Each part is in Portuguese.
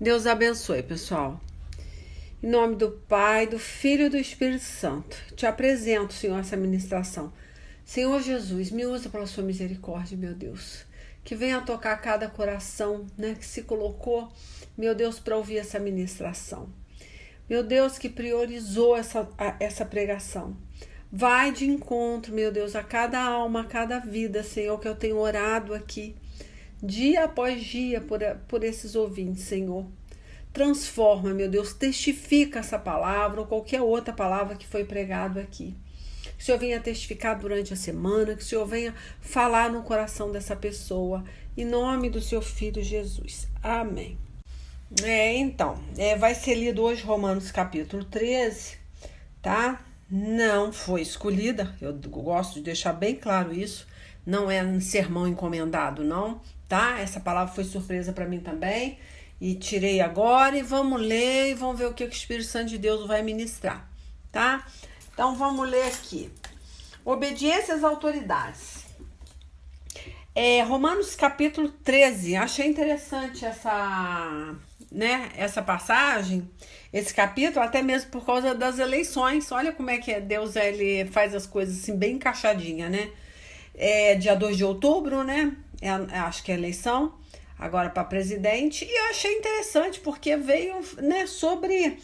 Deus abençoe, pessoal. Em nome do Pai, do Filho e do Espírito Santo, te apresento, Senhor, essa ministração. Senhor Jesus, me usa pela sua misericórdia, meu Deus. Que venha tocar cada coração, né, que se colocou, meu Deus, para ouvir essa ministração. Meu Deus, que priorizou essa pregação. Vai de encontro, meu Deus, a cada alma, a cada vida, Senhor, que eu tenho orado aqui, dia após dia, por esses ouvintes, Senhor. Transforma, meu Deus, testifica essa palavra ou qualquer outra palavra que foi pregado aqui. Que o Senhor venha testificar durante a semana, que o Senhor venha falar no coração dessa pessoa, em nome do seu Filho Jesus. Amém. Então, vai ser lido hoje Romanos capítulo 13, tá? Não foi escolhida, eu gosto de deixar bem claro isso, não é um sermão encomendado, não, tá? Essa palavra foi surpresa para mim também, e tirei agora e vamos ler e vamos ver o que o Espírito Santo de Deus vai ministrar, tá? Então vamos ler aqui. Obediência às autoridades. Romanos capítulo 13, achei interessante essa passagem, esse capítulo, até mesmo por causa das eleições. Olha como é que Deus ele faz as coisas assim bem encaixadinha, né? Dia 2 de outubro, né? Acho que é eleição agora para presidente, e eu achei interessante porque veio, né, sobre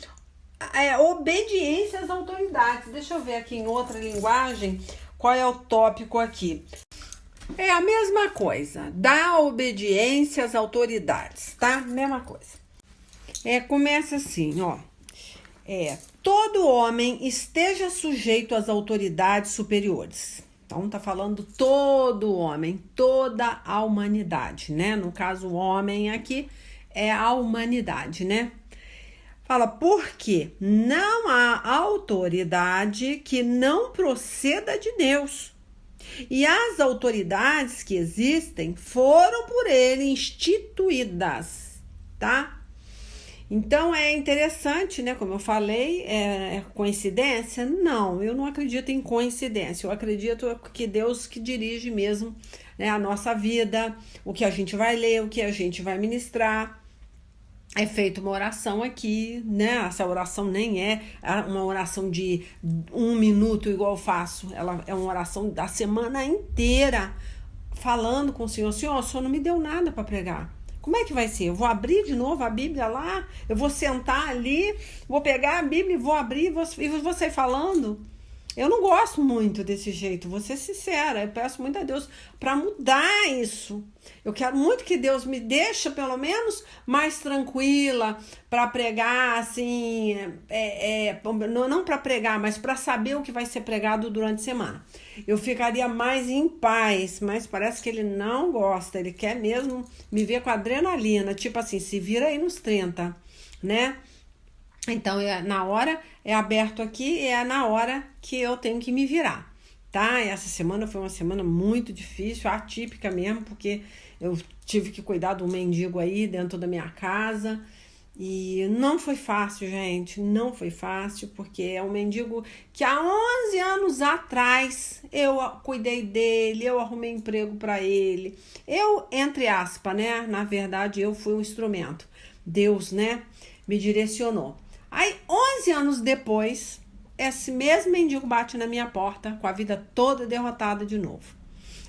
obediência às autoridades. Deixa eu ver aqui em outra linguagem qual é o tópico aqui. É a mesma coisa, da obediência às autoridades, tá? Mesma coisa. Começa assim, ó. Todo homem esteja sujeito às autoridades superiores. Então, tá falando todo homem, toda a humanidade, né? No caso, o homem aqui é a humanidade, né? Fala, porque não há autoridade que não proceda de Deus. E as autoridades que existem foram por ele instituídas, tá? Então é interessante, né? Como eu falei, é coincidência? Não, eu não acredito em coincidência. Eu acredito que Deus que dirige mesmo, né, a nossa vida, o que a gente vai ler, o que a gente vai ministrar. É feita uma oração aqui, né? Essa oração nem é uma oração de 1 minuto igual eu faço. Ela é uma oração da semana inteira, falando com o Senhor. Senhor, o Senhor não me deu nada para pregar. Como é que vai ser? Eu vou abrir de novo a Bíblia lá? Eu vou sentar ali, vou pegar a Bíblia e vou abrir e vou sair falando? Eu não gosto muito desse jeito, vou ser sincera. Eu peço muito a Deus para mudar isso. Eu quero muito que Deus me deixe, pelo menos, mais tranquila para pregar, assim, não para pregar, mas para saber o que vai ser pregado durante a semana. Eu ficaria mais em paz, mas parece que ele não gosta, ele quer mesmo me ver com adrenalina, tipo assim, se vira aí nos 30, né? Então, na hora, é aberto aqui e é na hora que eu tenho que me virar, tá? Essa semana foi uma semana muito difícil, atípica mesmo, porque eu tive que cuidar de um mendigo aí dentro da minha casa. E não foi fácil, gente, não foi fácil, porque é um mendigo que há 11 anos atrás eu cuidei dele, eu arrumei emprego para ele. Eu, entre aspas, né? Na verdade, eu fui um instrumento. Deus, né, me direcionou. Aí, 11 anos depois, esse mesmo mendigo bate na minha porta com a vida toda derrotada de novo.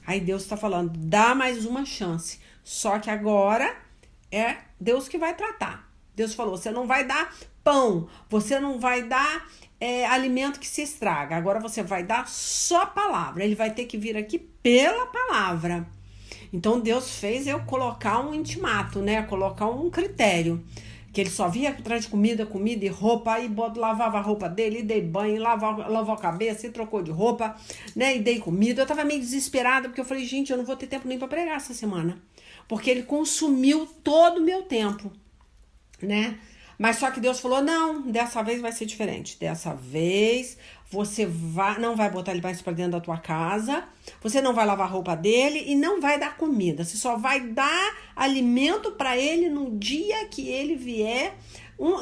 Aí Deus está falando, dá mais uma chance. Só que agora é Deus que vai tratar. Deus falou, você não vai dar pão, você não vai dar alimento que se estraga. Agora você vai dar só palavra. Ele vai ter que vir aqui pela palavra. Então Deus fez eu colocar um intimato, né? Colocar um critério. Que ele só vinha atrás de comida e roupa, aí lavava a roupa dele, e dei banho, lavou a cabeça, e trocou de roupa, né, e dei comida. Eu tava meio desesperada, porque eu falei, gente, eu não vou ter tempo nem pra pregar essa semana, porque ele consumiu todo o meu tempo, né, mas só que Deus falou, não, dessa vez vai ser diferente, dessa vez você não vai botar ele mais pra dentro da tua casa, você não vai lavar a roupa dele e não vai dar comida, você só vai dar alimento para ele no dia que ele vier,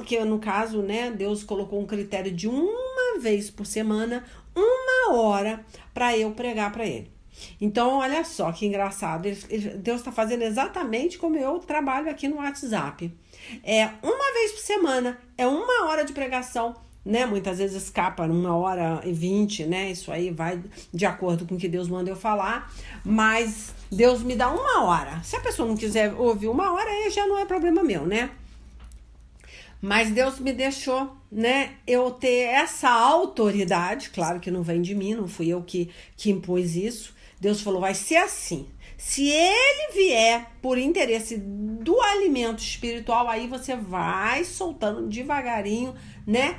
que no caso, né, Deus colocou um critério de 1 vez por semana, 1 hora para eu pregar para ele. Então, olha só que engraçado, Deus está fazendo exatamente como eu trabalho aqui no WhatsApp. É uma vez por semana, é 1 hora de pregação, né? Muitas vezes escapa 1h20, né? Isso aí vai de acordo com o que Deus manda eu falar, mas Deus me dá 1 hora. Se a pessoa não quiser ouvir 1 hora, aí já não é problema meu, né? Mas Deus me deixou, né, eu ter essa autoridade, claro que não vem de mim, não fui eu que impus isso. Deus falou, vai ser assim. Se ele vier por interesse do alimento espiritual, aí você vai soltando devagarinho, né,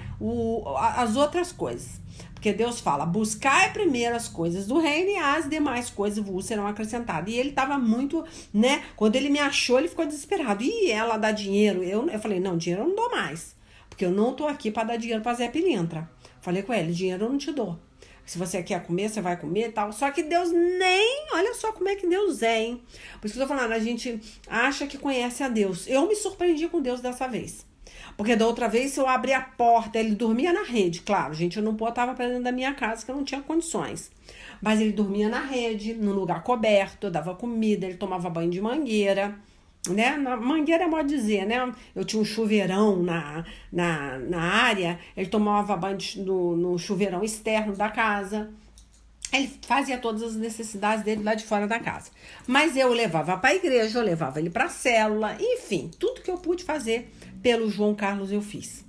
as outras coisas. Porque Deus fala, buscai primeiro as coisas do reino e as demais coisas vos serão acrescentadas. E ele tava muito, né? Quando ele me achou, ele ficou desesperado. E ela dá dinheiro? Eu falei, não, dinheiro eu não dou mais. Porque eu não tô aqui para dar dinheiro pra Zé Pilintra. Falei com ele, dinheiro eu não te dou. Se você quer comer, você vai comer e tal. Só que Deus nem... Olha só como é que Deus é, hein? Por isso que eu tô falando, a gente acha que conhece a Deus. Eu me surpreendi com Deus dessa vez. Porque da outra vez, se eu abrir a porta, ele dormia na rede. Claro, gente, eu não botava pra dentro da minha casa, que eu não tinha condições. Mas ele dormia na rede, num lugar coberto, eu dava comida, ele tomava banho de mangueira, né? Na mangueira é modo dizer, né? Eu tinha um chuveirão na área, ele tomava banho no chuveirão externo da casa. Ele fazia todas as necessidades dele lá de fora da casa. Mas eu levava para a igreja, eu levava ele para a célula, enfim, tudo que eu pude fazer pelo João Carlos eu fiz.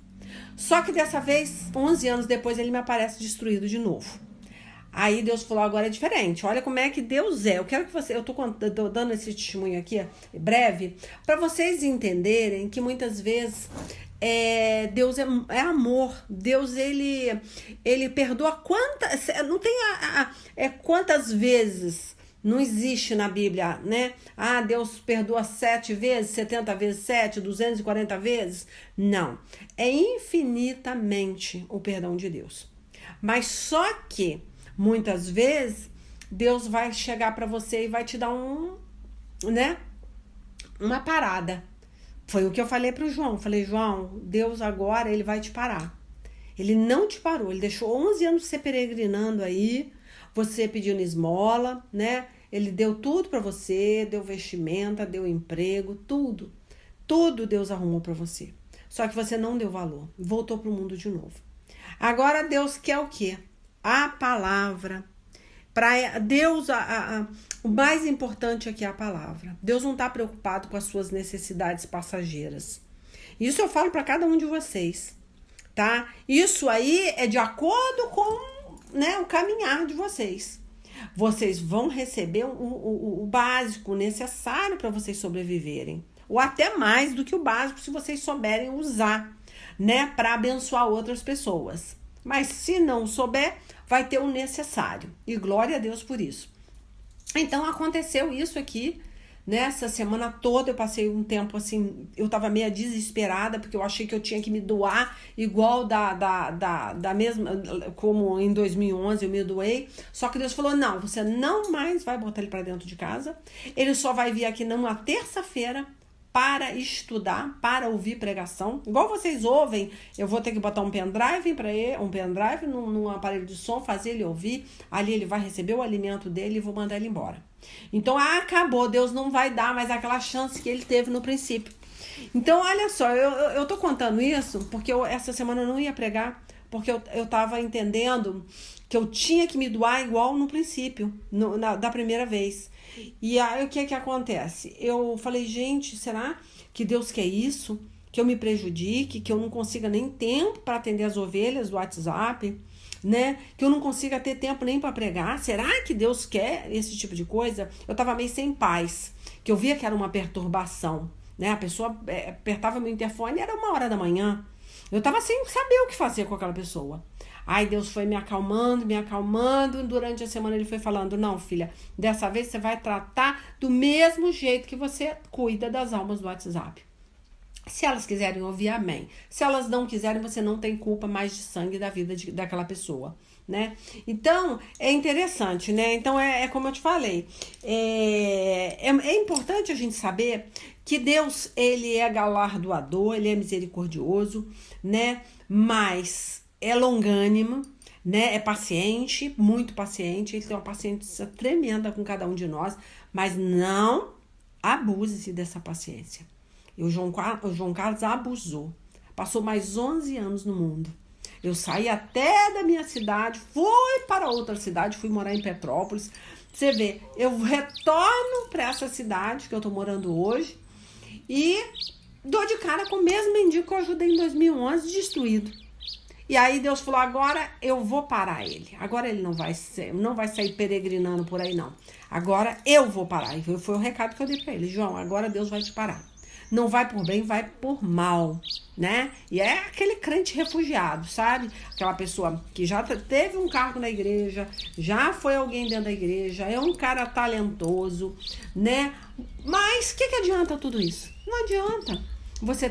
Só que dessa vez, 11 anos depois, ele me aparece destruído de novo. Aí Deus falou, agora é diferente. Olha como é que Deus é. Eu quero que você... Eu tô dando esse testemunho aqui, breve, para vocês entenderem que muitas vezes Deus é amor. Deus, ele perdoa quantas... Não tem quantas vezes... Não existe na Bíblia, né? Ah, Deus perdoa 7 vezes, 70 vezes 7, 240 vezes. Não. É infinitamente o perdão de Deus. Mas só que, muitas vezes, Deus vai chegar para você e vai te dar uma parada. Foi o que eu falei pro João. Falei, João, Deus agora, ele vai te parar. Ele não te parou. Ele deixou 11 anos você peregrinando aí, você pedindo esmola, né? Ele deu tudo para você, deu vestimenta, deu emprego, tudo. Tudo Deus arrumou para você. Só que você não deu valor. Voltou pro mundo de novo. Agora Deus quer o quê? A palavra. Para Deus, o mais importante aqui é a palavra. Deus não está preocupado com as suas necessidades passageiras. Isso eu falo para cada um de vocês, tá? Isso aí é de acordo com, né, o caminhar de vocês. Vocês vão receber o básico necessário para vocês sobreviverem. Ou até mais do que o básico, se vocês souberem usar, né, para abençoar outras pessoas. Mas se não souber, vai ter o necessário. E glória a Deus por isso. Então aconteceu isso aqui, nessa semana toda eu passei um tempo assim, eu tava meio desesperada, porque eu achei que eu tinha que me doar igual da mesma, como em 2011 eu me doei, só que Deus falou, não, você não mais vai botar ele pra dentro de casa, ele só vai vir aqui numa terça-feira, para estudar, para ouvir pregação. Igual vocês ouvem, eu vou ter que botar um pendrive para ele, num aparelho de som, fazer ele ouvir. Ali ele vai receber o alimento dele e vou mandar ele embora. Então, acabou. Deus não vai dar mais aquela chance que ele teve no princípio. Então, olha só, eu tô contando isso porque essa semana eu não ia pregar, porque eu tava entendendo que eu tinha que me doar igual no princípio, da primeira vez. E aí o que acontece? Eu falei, gente, será que Deus quer isso? Que eu me prejudique, que eu não consiga nem tempo para atender as ovelhas do WhatsApp, né? Que eu não consiga ter tempo nem para pregar. Será que Deus quer esse tipo de coisa? Eu tava meio sem paz, que eu via que era uma perturbação, né? A pessoa apertava meu interfone, era 1 hora da manhã. Eu tava sem saber o que fazer com aquela pessoa. Aí Deus foi me acalmando. Durante a semana ele foi falando, não, filha, dessa vez você vai tratar do mesmo jeito que você cuida das almas do WhatsApp. Se elas quiserem ouvir, amém. Se elas não quiserem, você não tem culpa mais de sangue da vida daquela pessoa, né? Então, é interessante, né? Então, como eu te falei, é importante a gente saber que Deus, ele é galardoador, ele é misericordioso, né? Mas é longânimo, né? É paciente, muito paciente. Ele tem uma paciência tremenda com cada um de nós, mas não abuse-se dessa paciência. E o João Carlos abusou. Passou mais 11 anos no mundo. Eu saí até da minha cidade, fui para outra cidade, fui morar em Petrópolis. Você vê, eu retorno para essa cidade que eu tô morando hoje e dou de cara com o mesmo mendigo que eu ajudei em 2011, destruído. E aí Deus falou, agora eu vou parar ele. Agora ele não vai sair peregrinando por aí, não. Agora eu vou parar. E foi o recado que eu dei para ele. João, agora Deus vai te parar. Não vai por bem, vai por mal, né? E é aquele crente refugiado, sabe? Aquela pessoa que já teve um cargo na igreja, já foi alguém dentro da igreja, é um cara talentoso, né? Mas o que adianta tudo isso? Não adianta você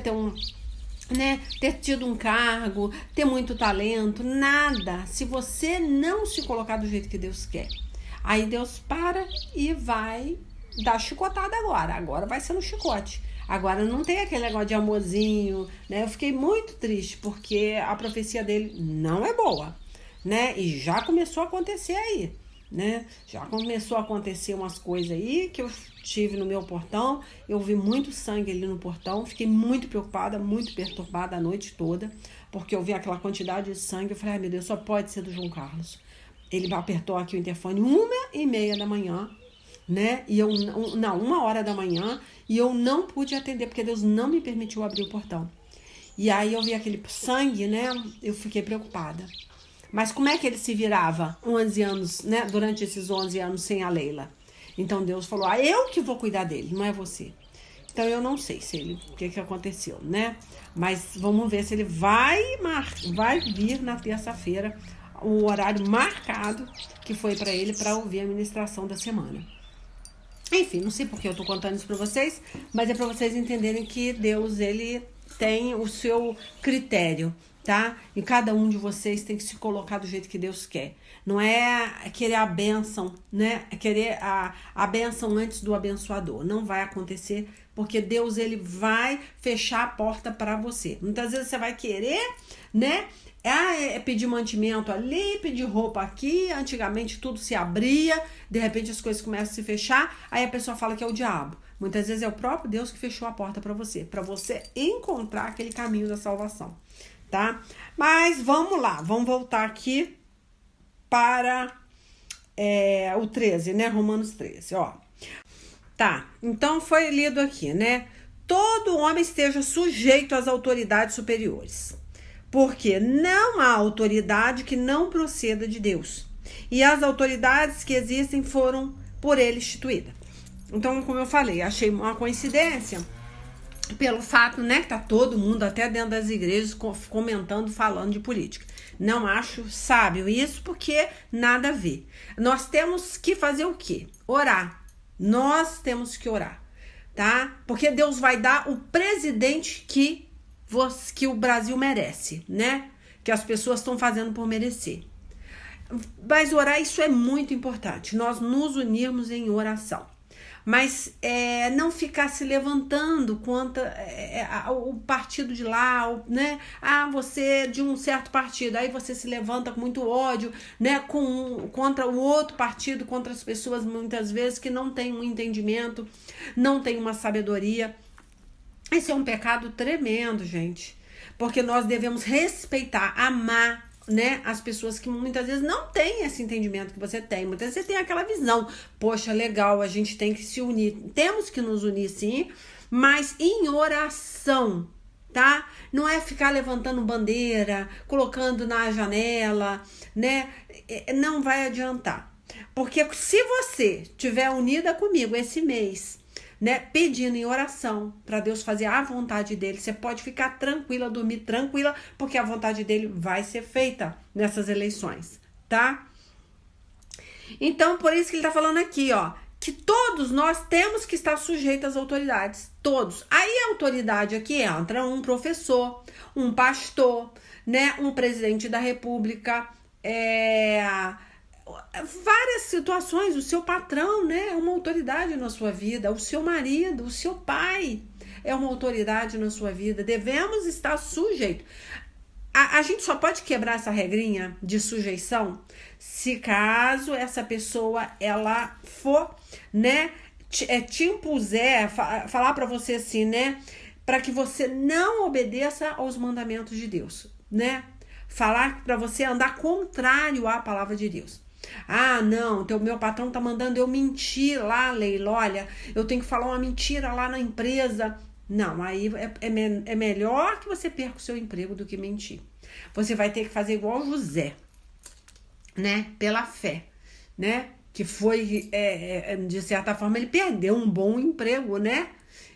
ter tido um cargo, ter muito talento, nada. Se você não se colocar do jeito que Deus quer, aí Deus para e vai dar chicotada agora. Agora vai ser no chicote. Agora não tem aquele negócio de amorzinho, né? Eu fiquei muito triste porque a profecia dele não é boa, né? E já começou a acontecer aí, né? Já começou a acontecer umas coisas aí que eu tive no meu portão. Eu vi muito sangue ali no portão. Fiquei muito preocupada, muito perturbada a noite toda, porque eu vi aquela quantidade de sangue. Eu falei, ai meu Deus, só pode ser do João Carlos. Ele apertou aqui o interfone 1h30 da manhã, né? E eu não, 1h da manhã, e eu não pude atender porque Deus não me permitiu abrir o portão. E aí eu vi aquele sangue, né? Eu fiquei preocupada. Mas como é que ele se virava 11 anos, né? Durante esses 11 anos sem a Leila? Então Deus falou, eu que vou cuidar dele, não é você. Então eu não sei o que aconteceu, né? Mas vamos ver se ele vai vir na terça-feira, o horário marcado que foi para ele para ouvir a ministração da semana. Enfim, não sei porque eu tô contando isso pra vocês, mas é pra vocês entenderem que Deus, ele tem o seu critério, tá? E cada um de vocês tem que se colocar do jeito que Deus quer. Não é querer a bênção, né? É querer a bênção antes do abençoador. Não vai acontecer, porque Deus, ele vai fechar a porta pra você. Muitas vezes você vai querer, né? Pedir mantimento ali, pedir roupa aqui. Antigamente tudo se abria, de repente as coisas começam a se fechar, aí a pessoa fala que é o diabo. Muitas vezes é o próprio Deus que fechou a porta para você encontrar aquele caminho da salvação, tá? Mas vamos lá, vamos voltar aqui para o 13, né? Romanos 13, ó. Tá, então foi lido aqui, né? Todo homem esteja sujeito às autoridades superiores, porque não há autoridade que não proceda de Deus. E as autoridades que existem foram por ele instituídas. Então, como eu falei, achei uma coincidência pelo fato, né, que tá todo mundo até dentro das igrejas comentando, falando de política. Não acho sábio isso, porque nada a ver. Nós temos que fazer o quê? Orar. Nós temos que orar, tá? Porque Deus vai dar o presidente que o Brasil merece, né? Que as pessoas estão fazendo por merecer. Mas orar, isso é muito importante. Nós nos unirmos em oração. Mas não ficar se levantando contra o partido de lá, né? Você é de um certo partido, aí você se levanta com muito ódio, né? Contra o outro partido, contra as pessoas muitas vezes que não têm um entendimento, não têm uma sabedoria. Esse é um pecado tremendo, gente. Porque nós devemos respeitar, amar, né, as pessoas que muitas vezes não têm esse entendimento que você tem. Muitas vezes você tem aquela visão, poxa, legal, a gente tem que se unir. Temos que nos unir, sim, mas em oração, tá? Não é ficar levantando bandeira, colocando na janela, né? Não vai adiantar. Porque se você estiver unida comigo esse mês, né, pedindo em oração para Deus fazer a vontade dele, você pode ficar tranquila, dormir tranquila, porque a vontade dele vai ser feita nessas eleições, tá? Então, por isso que ele tá falando aqui, ó, que todos nós temos que estar sujeitos às autoridades, todos. Aí a autoridade aqui entra um professor, um pastor, né, um presidente da república, várias situações. O seu patrão, né, é uma autoridade na sua vida. O seu marido, o seu pai é uma autoridade na sua vida. Devemos estar sujeitos. A gente só pode quebrar essa regrinha de sujeição se caso essa pessoa ela for, né, te impuser, falar para você assim, né, para que você não obedeça aos mandamentos de Deus, né? Falar para você andar contrário à palavra de Deus. Ah, não, meu patrão tá mandando eu mentir lá, Leila, olha, eu tenho que falar uma mentira lá na empresa. Não, aí é melhor que você perca o seu emprego do que mentir. Você vai ter que fazer igual José, né? Pela fé, né? Que foi, de certa forma, ele perdeu um bom emprego, né?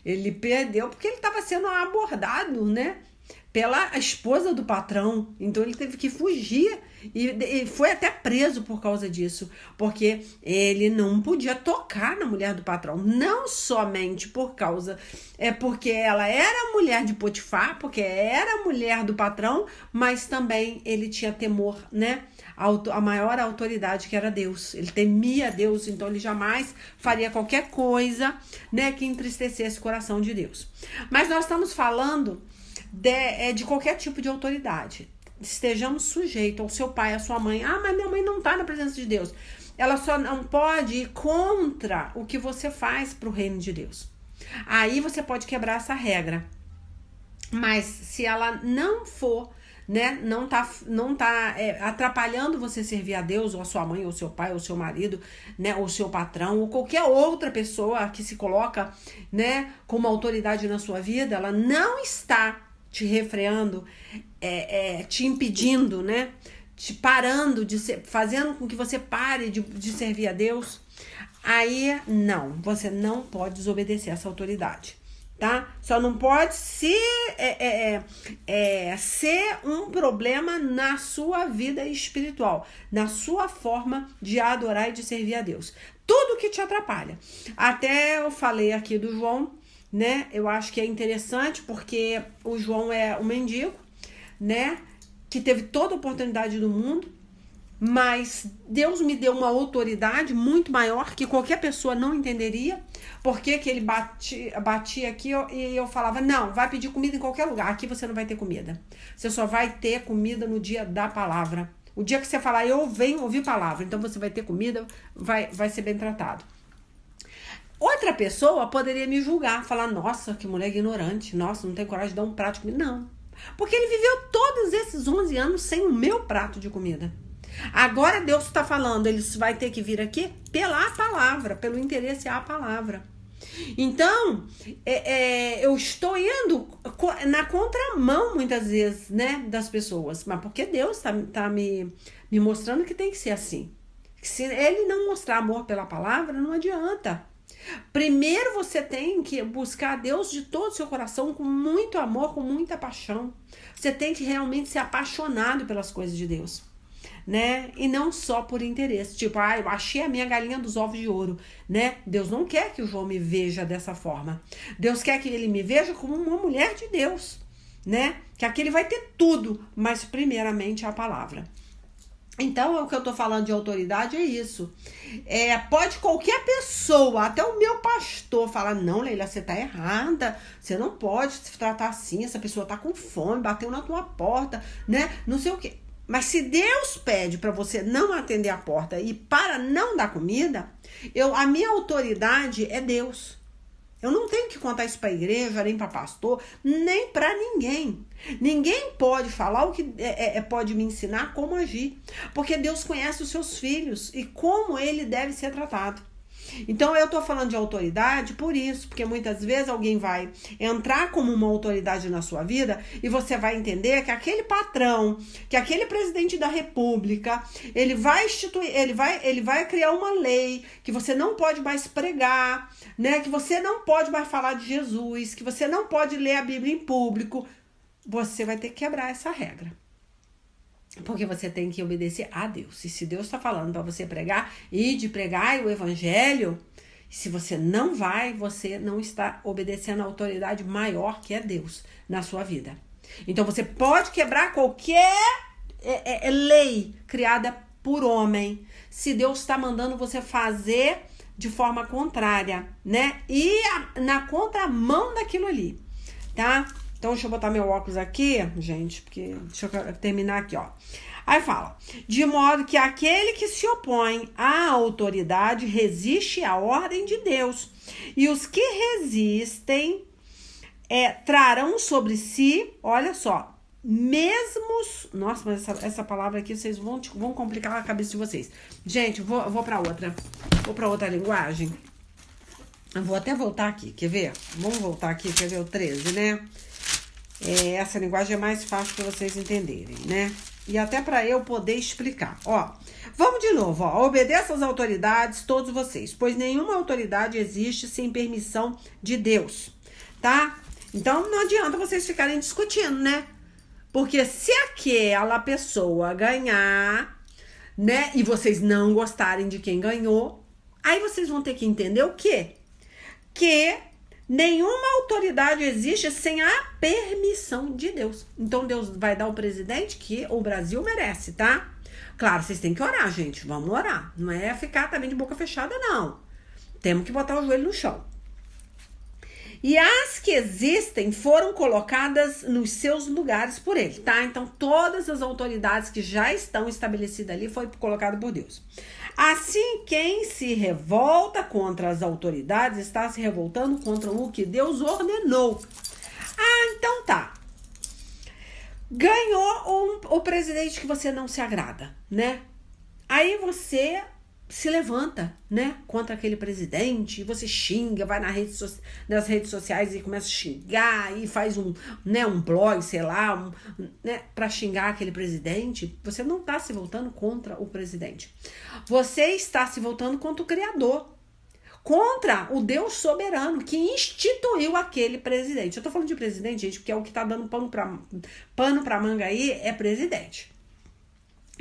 Ele perdeu porque ele estava sendo abordado, né? Pela esposa do patrão. Então ele teve que fugir e foi até preso por causa disso, porque ele não podia tocar na mulher do patrão, não somente por causa, porque ela era mulher de Potifar, porque era mulher do patrão, mas também ele tinha temor, né? A maior autoridade, que era Deus. Ele temia Deus, então ele jamais faria qualquer coisa, né, que entristecesse o coração de Deus. Mas nós estamos falando de qualquer tipo de autoridade. Estejamos sujeitos ao seu pai, à sua mãe. Ah, mas minha mãe não está na presença de Deus. Ela só não pode ir contra o que você faz para o reino de Deus. Aí você pode quebrar essa regra. Mas se ela não for, né, não tá atrapalhando você servir a Deus, ou a sua mãe, ou seu pai, ou seu marido, né, ou seu patrão, ou qualquer outra pessoa que se coloca, né, como autoridade na sua vida, ela não está te refreando, te impedindo, né, te parando, fazendo com que você pare de servir a Deus, aí não, você não pode desobedecer essa autoridade. Tá? Só não pode ser um problema na sua vida espiritual, na sua forma de adorar e de servir a Deus. Tudo que te atrapalha. Até eu falei aqui do João, né? Eu acho que é interessante porque o João é um mendigo, né? Que teve toda a oportunidade do mundo, mas Deus me deu uma autoridade muito maior que qualquer pessoa não entenderia. Porque que ele batia aqui e eu falava, não, vai pedir comida em qualquer lugar, aqui você não vai ter comida. Você só vai ter comida no dia da palavra. O dia que você falar, eu venho ouvir palavra, então você vai ter comida, vai ser bem tratado. Outra pessoa poderia me julgar, falar, nossa, que mulher ignorante, nossa, não tem coragem de dar um prato de comida. Não, porque ele viveu todos esses 11 anos sem o meu prato de comida. Agora Deus está falando, ele vai ter que vir aqui pela palavra, pelo interesse à palavra. Então, eu estou indo na contramão muitas vezes, né, das pessoas, mas porque Deus tá me mostrando que tem que ser assim. Se ele não mostrar amor pela palavra, não adianta. Primeiro você tem que buscar Deus de todo o seu coração, com muito amor, com muita paixão. Você tem que realmente ser apaixonado pelas coisas de Deus, né? E não só por interesse, tipo, eu achei a minha galinha dos ovos de ouro, né? Deus não quer que o João me veja dessa forma. Deus quer que ele me veja como uma mulher de Deus, né? Que aqui ele vai ter tudo, mas primeiramente a palavra. Então, o que eu tô falando de autoridade é isso. Pode qualquer pessoa, até o meu pastor, falar, não, Leila, você tá errada, você não pode se tratar assim, essa pessoa tá com fome, bateu na tua porta, né? Não sei o quê. Mas se Deus pede para você não atender a porta e para não dar comida, a minha autoridade é Deus. Eu não tenho que contar isso para a igreja, nem para pastor, nem para ninguém. Ninguém pode falar o que pode me ensinar como agir, porque Deus conhece os seus filhos e como ele deve ser tratado. Então eu tô falando de autoridade por isso, porque muitas vezes alguém vai entrar como uma autoridade na sua vida e você vai entender que aquele patrão, que aquele presidente da república, ele vai instituir, ele vai criar uma lei que você não pode mais pregar, né? Que você não pode mais falar de Jesus, que você não pode ler a Bíblia em público. Você vai ter que quebrar essa regra. Porque você tem que obedecer a Deus. E se Deus está falando para você pregar e de pregar o evangelho, se você não vai, você não está obedecendo a autoridade maior que é Deus na sua vida. Então você pode quebrar qualquer lei criada por homem, se Deus está mandando você fazer de forma contrária, né? E na contramão daquilo ali, tá? Então, deixa eu botar meu óculos aqui, gente, porque deixa eu terminar aqui, ó. Aí fala, de modo que aquele que se opõe à autoridade resiste à ordem de Deus. E os que resistem trarão sobre si, olha só, mesmos... Nossa, mas essa palavra aqui vocês vão complicar a cabeça de vocês. Gente, vou para outra. Vou para outra linguagem. Eu vou até voltar aqui, quer ver? Vamos voltar aqui, quer ver o 13, né? Essa linguagem é mais fácil para vocês entenderem, né? E até para eu poder explicar. Ó, vamos de novo, ó. Obedeça às autoridades, todos vocês, pois nenhuma autoridade existe sem permissão de Deus, tá? Então não adianta vocês ficarem discutindo, né? Porque se aquela pessoa ganhar, né, e vocês não gostarem de quem ganhou, aí vocês vão ter que entender o quê? Que nenhuma autoridade existe sem a permissão de Deus. Então Deus vai dar o presidente que o Brasil merece, tá? Claro, vocês têm que orar, gente. Vamos orar. Não é ficar também de boca fechada, não. Temos que botar o joelho no chão. E as que existem foram colocadas nos seus lugares por ele, tá? Então, todas as autoridades que já estão estabelecidas ali foi colocado por Deus. Assim, quem se revolta contra as autoridades está se revoltando contra o que Deus ordenou. Ah, então tá. Ganhou o presidente que você não se agrada, né? Aí você se levanta, né, contra aquele presidente, e você xinga, vai nas redes sociais e começa a xingar, e faz um blog, sei lá, né, pra xingar aquele presidente. Você não tá se voltando contra o presidente. Você está se voltando contra o Criador, contra o Deus soberano que instituiu aquele presidente. Eu tô falando de presidente, gente, porque é o que tá dando pano pra manga aí é presidente.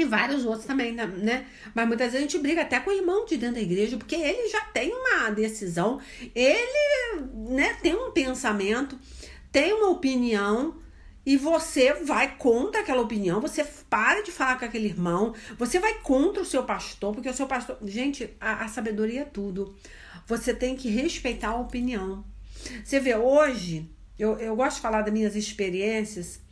E vários outros também, né? Mas muitas vezes a gente briga até com o irmão de dentro da igreja, porque ele já tem uma decisão, ele, né, tem um pensamento, tem uma opinião, e você vai contra aquela opinião, você para de falar com aquele irmão, você vai contra o seu pastor, porque o seu pastor... Gente, a sabedoria é tudo. Você tem que respeitar a opinião. Você vê, hoje, eu gosto de falar das minhas experiências,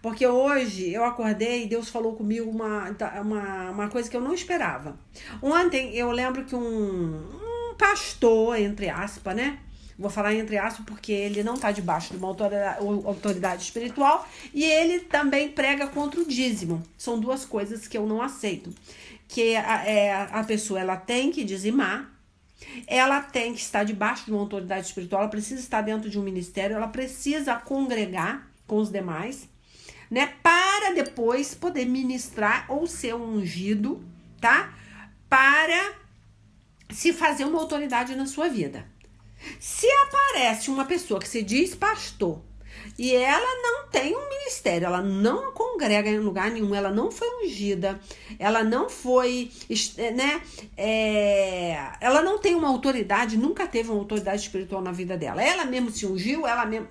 porque hoje eu acordei e Deus falou comigo uma coisa que eu não esperava. Ontem eu lembro que um pastor, entre aspas, né? Vou falar entre aspas porque ele não está debaixo de uma autoridade espiritual, e ele também prega contra o dízimo. São duas coisas que eu não aceito. Que a pessoa ela tem que dizimar, ela tem que estar debaixo de uma autoridade espiritual, ela precisa estar dentro de um ministério, ela precisa congregar com os demais, né, para depois poder ministrar ou ser ungido, tá? Para se fazer uma autoridade na sua vida. Se aparece uma pessoa que se diz pastor e ela não tem um ministério, ela não congrega em lugar nenhum, ela não foi ungida, ela não foi, né, ela não tem uma autoridade, nunca teve uma autoridade espiritual na vida dela, ela mesmo se ungiu, ela mesmo,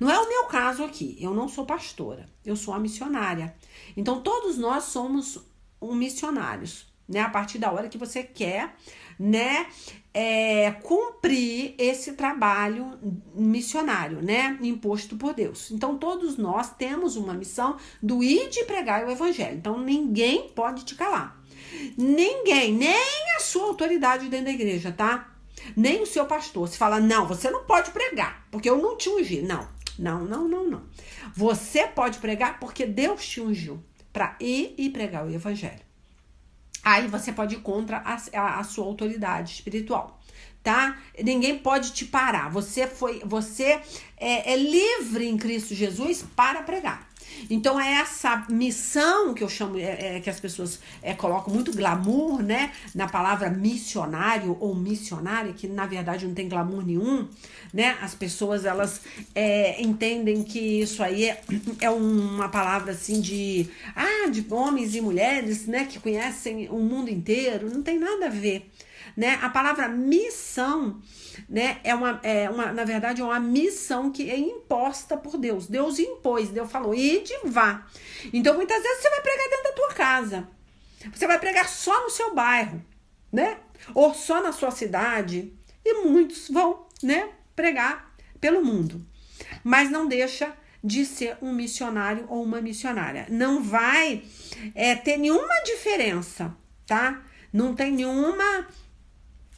não é o meu caso aqui, eu não sou pastora, eu sou uma missionária. Então todos nós somos missionários, né? A partir da hora que você quer, né, cumprir esse trabalho missionário, né, imposto por Deus. Então todos nós temos uma missão do ir de pregar o evangelho. Então ninguém pode te calar. Ninguém, nem a sua autoridade dentro da igreja, tá? Nem o seu pastor. Se fala, não, você não pode pregar, porque eu não te ungi. Não. Você pode pregar porque Deus te ungiu para ir e pregar o evangelho. Aí você pode ir contra a sua autoridade espiritual, tá? Ninguém pode te parar. Você é livre em Cristo Jesus para pregar. Então é essa missão que eu chamo, que as pessoas colocam muito glamour, né, na palavra missionário ou missionária, que na verdade não tem glamour nenhum, né? As pessoas elas entendem que isso aí é uma palavra assim de homens e mulheres, né, que conhecem o mundo inteiro. Não tem nada a ver, né? A palavra missão, né, na verdade é uma missão que é imposta por Deus. Deus impôs, Deus falou, ide, vá. Então muitas vezes você vai pregar dentro da tua casa, você vai pregar só no seu bairro, né, ou só na sua cidade, e muitos vão, né, pregar pelo mundo, mas não deixa de ser um missionário ou uma missionária. Não vai ter nenhuma diferença, tá? Não tem nenhuma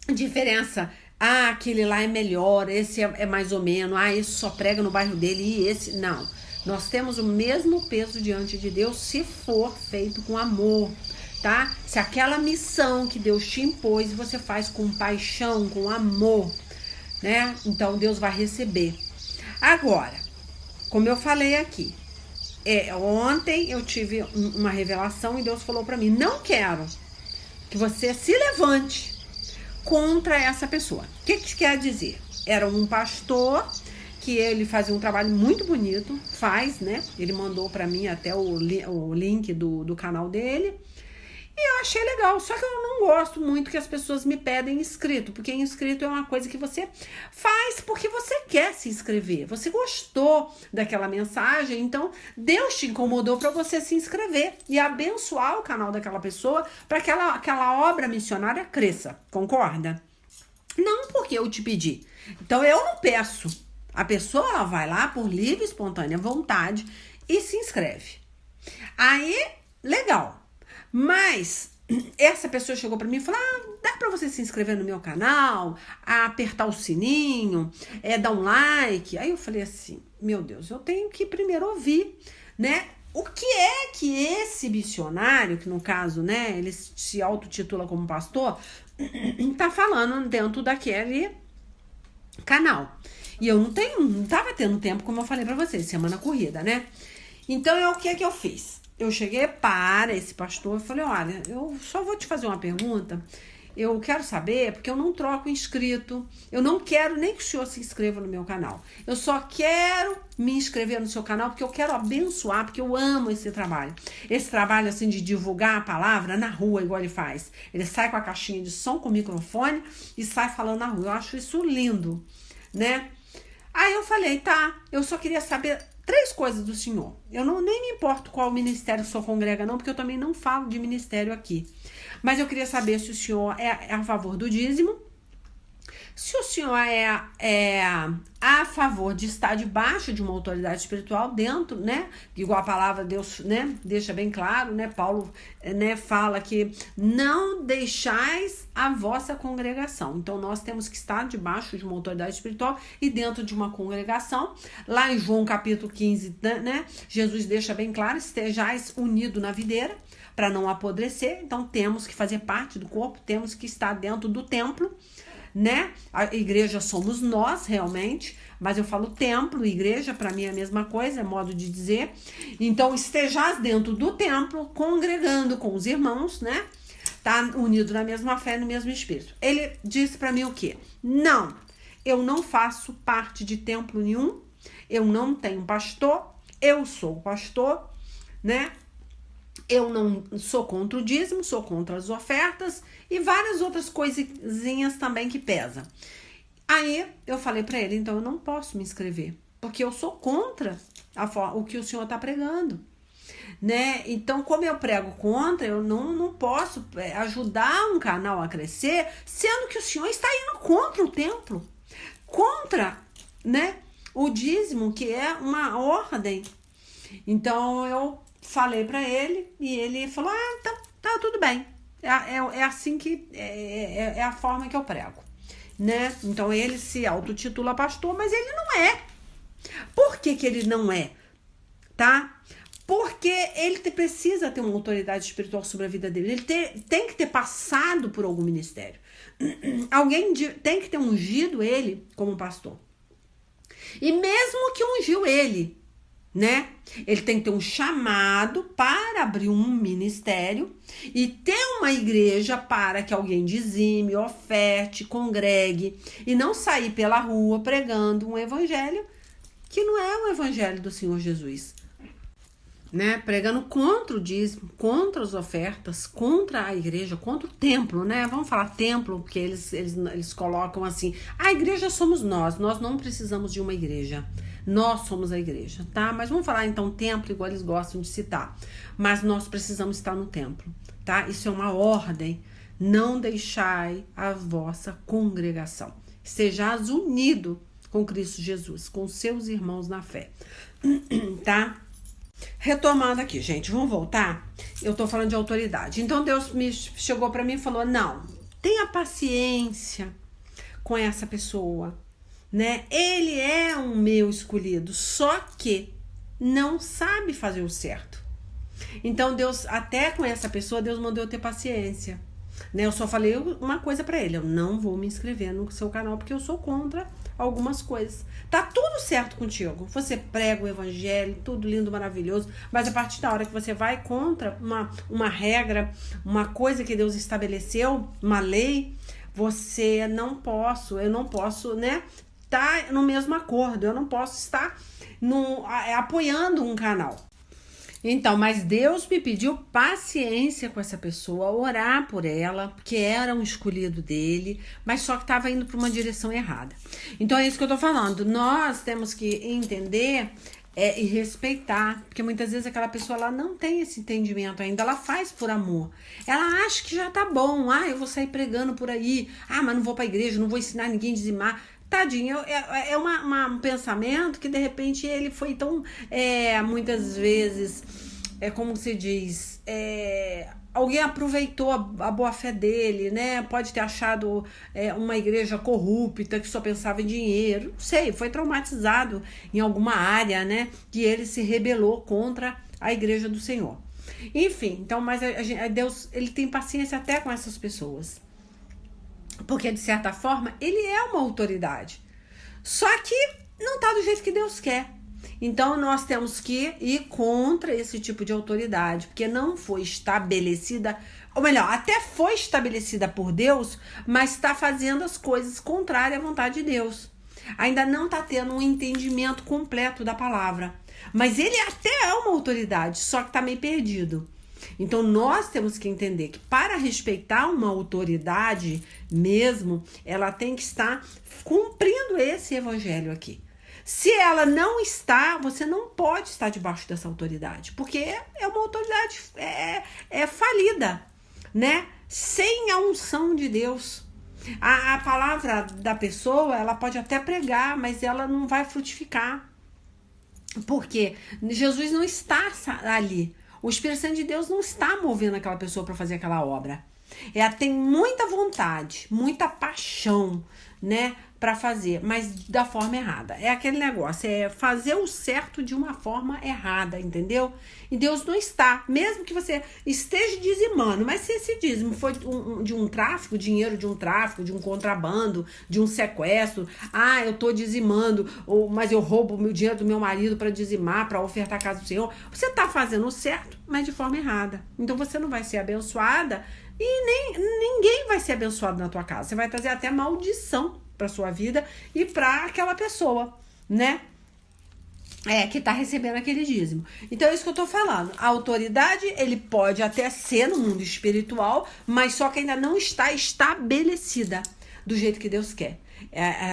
diferença Ah, aquele lá é melhor, esse é mais ou menos, ah, esse só prega no bairro dele e esse não. Nós temos o mesmo peso diante de Deus se for feito com amor, tá? Se aquela missão que Deus te impôs, você faz com paixão, com amor, né? Então Deus vai receber. Agora, como eu falei aqui, ontem eu tive uma revelação e Deus falou pra mim, não quero que você se levante contra essa pessoa. O que quer dizer? Era um pastor que ele fazia um trabalho muito bonito, faz, né? Ele mandou pra mim até o link do canal dele. E eu achei legal, só que eu não gosto muito que as pessoas me pedem inscrito, porque inscrito é uma coisa que você faz porque você quer se inscrever. Você gostou daquela mensagem, então Deus te incomodou para você se inscrever e abençoar o canal daquela pessoa para que aquela obra missionária cresça. Concorda? Não porque eu te pedi. Então eu não peço. A pessoa ela vai lá por livre e espontânea vontade e se inscreve. Aí, legal. Mas essa pessoa chegou pra mim e falou, dá pra você se inscrever no meu canal, apertar o sininho, dar um like. Aí eu falei assim, meu Deus, eu tenho que primeiro ouvir, né? O que é que esse missionário, que no caso, né, ele se autotitula como pastor, tá falando dentro daquele canal. E eu não tava tendo tempo, como eu falei pra vocês, semana corrida, né? Então, o que é que eu fiz? Eu cheguei para esse pastor e falei, olha, eu só vou te fazer uma pergunta. Eu quero saber, porque eu não troco inscrito. Eu não quero nem que o senhor se inscreva no meu canal. Eu só quero me inscrever no seu canal porque eu quero abençoar, porque eu amo esse trabalho. Esse trabalho, assim, de divulgar a palavra na rua, igual ele faz. Ele sai com a caixinha de som, com o microfone e sai falando na rua. Eu acho isso lindo, né? Aí eu falei, tá, eu só queria saber 3 coisas do senhor. Eu nem me importo qual ministério o senhor congrega, não, porque eu também não falo de ministério aqui. Mas eu queria saber se o senhor é a favor do dízimo, se o senhor é a favor de estar debaixo de uma autoridade espiritual dentro, né? Igual a palavra Deus, né? Deixa bem claro, né? Paulo, né? Fala que não deixais a vossa congregação. Então, nós temos que estar debaixo de uma autoridade espiritual e dentro de uma congregação. Lá em João capítulo 15, né? Jesus deixa bem claro, estejais unidos na videira para não apodrecer. Então, temos que fazer parte do corpo, temos que estar dentro do templo, né? A igreja somos nós realmente, mas eu falo templo, igreja, para mim é a mesma coisa, é modo de dizer. Então, estejais dentro do templo, congregando com os irmãos, né? Tá unido na mesma fé, no mesmo espírito. Ele disse para mim o quê? Não, eu não faço parte de templo nenhum, eu não tenho pastor, eu sou pastor, né? Eu não sou contra o dízimo, sou contra as ofertas e várias outras coisinhas também que pesam. Aí eu falei para ele, então eu não posso me inscrever, porque eu sou contra o que o senhor está pregando, né? Então, como eu prego contra, eu não posso ajudar um canal a crescer, sendo que o senhor está indo contra o templo, contra, né, o dízimo, que é uma ordem. Então, eu falei pra ele e ele falou, então tá tudo bem. É assim que é a forma que eu prego, né? Então ele se autotitula pastor, mas ele não é. Por que ele não é? Tá? Porque ele precisa ter uma autoridade espiritual sobre a vida dele. Ele tem que ter passado por algum ministério. Alguém tem que ter ungido ele como pastor. E mesmo que ungiu ele, né? Ele tem que ter um chamado para abrir um ministério e ter uma igreja para que alguém dizime, oferte, congregue e não sair pela rua pregando um evangelho que não é o evangelho do Senhor Jesus, né? Pregando contra o dízimo, contra as ofertas, contra a igreja, contra o templo, né? Vamos falar templo, porque eles colocam assim, a igreja somos nós não precisamos de uma igreja. Nós somos a igreja, tá? Mas vamos falar então templo, igual eles gostam de citar. Mas nós precisamos estar no templo, tá? Isso é uma ordem. Não deixai a vossa congregação. Sejais unido com Cristo Jesus, com seus irmãos na fé, tá? Retomando aqui, gente, vamos voltar? Eu tô falando de autoridade. Então Deus chegou pra mim e falou, não, tenha paciência com essa pessoa, né? Ele é um meu escolhido, só que não sabe fazer o certo. Então Deus, até com essa pessoa, Deus mandou eu ter paciência, né? Eu só falei uma coisa pra ele: eu não vou me inscrever no seu canal porque eu sou contra algumas coisas. Tá tudo certo contigo, você prega o evangelho, tudo lindo, maravilhoso, mas a partir da hora que você vai contra uma regra, uma coisa que Deus estabeleceu, uma lei, eu não posso, né, tá no mesmo acordo, eu não posso estar apoiando um canal. Então, mas Deus me pediu paciência com essa pessoa, orar por ela, porque era um escolhido dele, mas só que estava indo para uma direção errada. Então é isso que eu tô falando. Nós temos que entender e respeitar, porque muitas vezes aquela pessoa ela não tem esse entendimento ainda, ela faz por amor. Ela acha que já tá bom, eu vou sair pregando por aí, mas não vou para a igreja, não vou ensinar ninguém a dizimar. Tadinho, é um pensamento que de repente ele foi tão, muitas vezes, como se diz, alguém aproveitou a boa fé dele, né? Pode ter achado uma igreja corrupta que só pensava em dinheiro, não sei, foi traumatizado em alguma área, né? Que ele se rebelou contra a igreja do Senhor. Enfim, então, mas Deus, ele tem paciência até com essas pessoas. Porque, de certa forma, ele é uma autoridade. Só que não tá do jeito que Deus quer. Então, nós temos que ir contra esse tipo de autoridade. Porque não foi estabelecida, ou melhor, até foi estabelecida por Deus, mas está fazendo as coisas contrárias à vontade de Deus. Ainda não está tendo um entendimento completo da palavra. Mas ele até é uma autoridade, só que está meio perdido. Então nós temos que entender que para respeitar uma autoridade mesmo, ela tem que estar cumprindo esse evangelho aqui. Se ela não está, você não pode estar debaixo dessa autoridade, porque é uma autoridade falida, né? Sem a unção de Deus. A palavra da pessoa, ela pode até pregar, mas ela não vai frutificar. Porque Jesus não está ali. O Espírito Santo de Deus não está movendo aquela pessoa para fazer aquela obra. Ela tem muita vontade, muita paixão, né, para fazer, mas da forma errada. É aquele negócio, é fazer o certo de uma forma errada, entendeu? E Deus não está, mesmo que você esteja dizimando, mas se esse dízimo for de um tráfico, dinheiro de um tráfico, de um contrabando, de um sequestro, eu tô dizimando, mas eu roubo o dinheiro do meu marido para dizimar, para ofertar a casa do Senhor, você tá fazendo o certo, mas de forma errada. Então você não vai ser abençoada e ninguém vai ser abençoado na tua casa. Você vai trazer até maldição para sua vida e para aquela pessoa, né? Que tá recebendo aquele dízimo. Então é isso que eu tô falando. A autoridade, ele pode até ser no mundo espiritual, mas só que ainda não está estabelecida do jeito que Deus quer.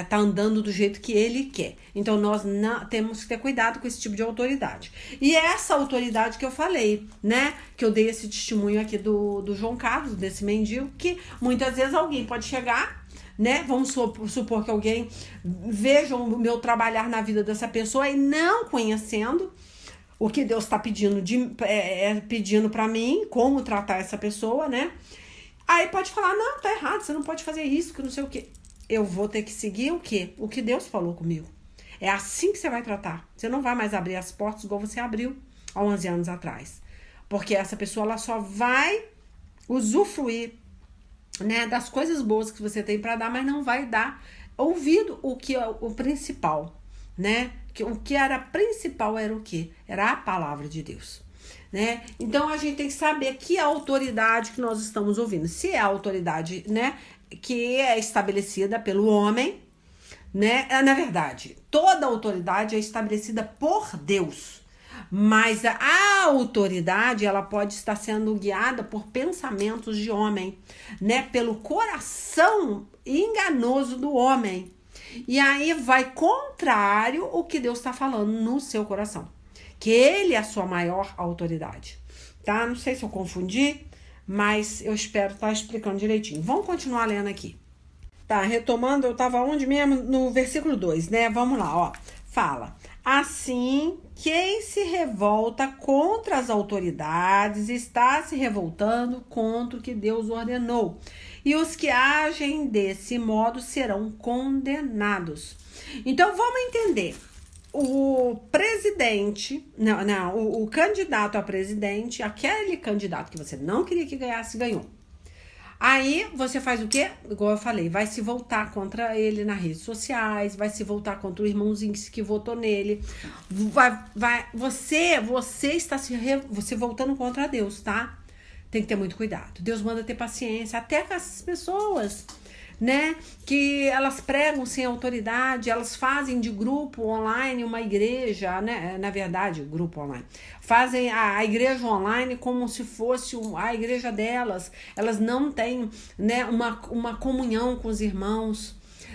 Tá andando do jeito que ele quer. Então nós temos que ter cuidado com esse tipo de autoridade. E essa autoridade que eu falei, né? Que eu dei esse testemunho aqui do João Carlos, desse mendigo, que muitas vezes alguém pode chegar, né? Vamos supor que alguém veja o meu trabalhar na vida dessa pessoa e não conhecendo o que Deus está pedindo pedindo para mim, como tratar essa pessoa, né? Aí pode falar, não, tá errado, você não pode fazer isso, que não sei o quê. Eu vou ter que seguir o quê? O que Deus falou comigo. É assim que você vai tratar. Você não vai mais abrir as portas igual você abriu há 11 anos atrás. Porque essa pessoa ela só vai usufruir, né, das coisas boas que você tem para dar, mas não vai dar ouvido o que é o principal, né? O que era principal era o quê? Era a palavra de Deus, né? Então a gente tem que saber que autoridade que nós estamos ouvindo. Se é a autoridade, né, que é estabelecida pelo homem, né? Na verdade, toda autoridade é estabelecida por Deus. Mas a autoridade, ela pode estar sendo guiada por pensamentos de homem, né? Pelo coração enganoso do homem. E aí vai contrário o que Deus está falando no seu coração. Que ele é a sua maior autoridade. Tá? Não sei se eu confundi, mas eu espero estar explicando direitinho. Vamos continuar lendo aqui. Tá, retomando, eu estava onde mesmo? No versículo 2, né? Vamos lá, ó. Fala, assim, quem se revolta contra as autoridades está se revoltando contra o que Deus ordenou. E os que agem desse modo serão condenados. Então, vamos entender. O presidente, o candidato a presidente, aquele candidato que você não queria que ganhasse, ganhou. Aí você faz o quê? Igual eu falei, vai se voltar contra ele nas redes sociais, vai se voltar contra o irmãozinho que votou nele. Você está você voltando contra Deus, tá? Tem que ter muito cuidado. Deus manda ter paciência, até com essas pessoas, né? Que elas pregam sem autoridade, elas fazem de grupo online uma igreja, né? Na verdade, grupo online. Fazem a igreja online como se fosse a igreja delas. Elas não têm, né, uma comunhão com os irmãos,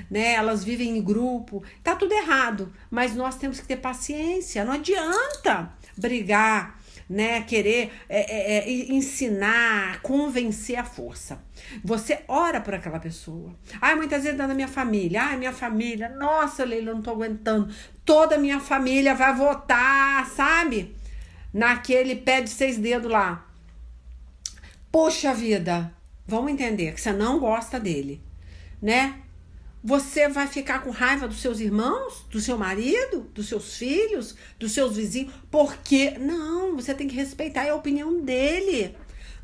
né? Elas vivem em grupo. Tá tudo errado, mas nós temos que ter paciência. Não adianta brigar, né, querer ensinar, convencer à força. Você ora por aquela pessoa. Ai, muitas vezes da minha família. Ai, minha família. Nossa, Leila, eu não tô aguentando. Toda a minha família vai votar, sabe? Naquele pé de 6 dedos lá. Poxa vida. Vamos entender que você não gosta dele, né? Você vai ficar com raiva dos seus irmãos, do seu marido, dos seus filhos, dos seus vizinhos, porque não, você tem que respeitar, é a opinião dele,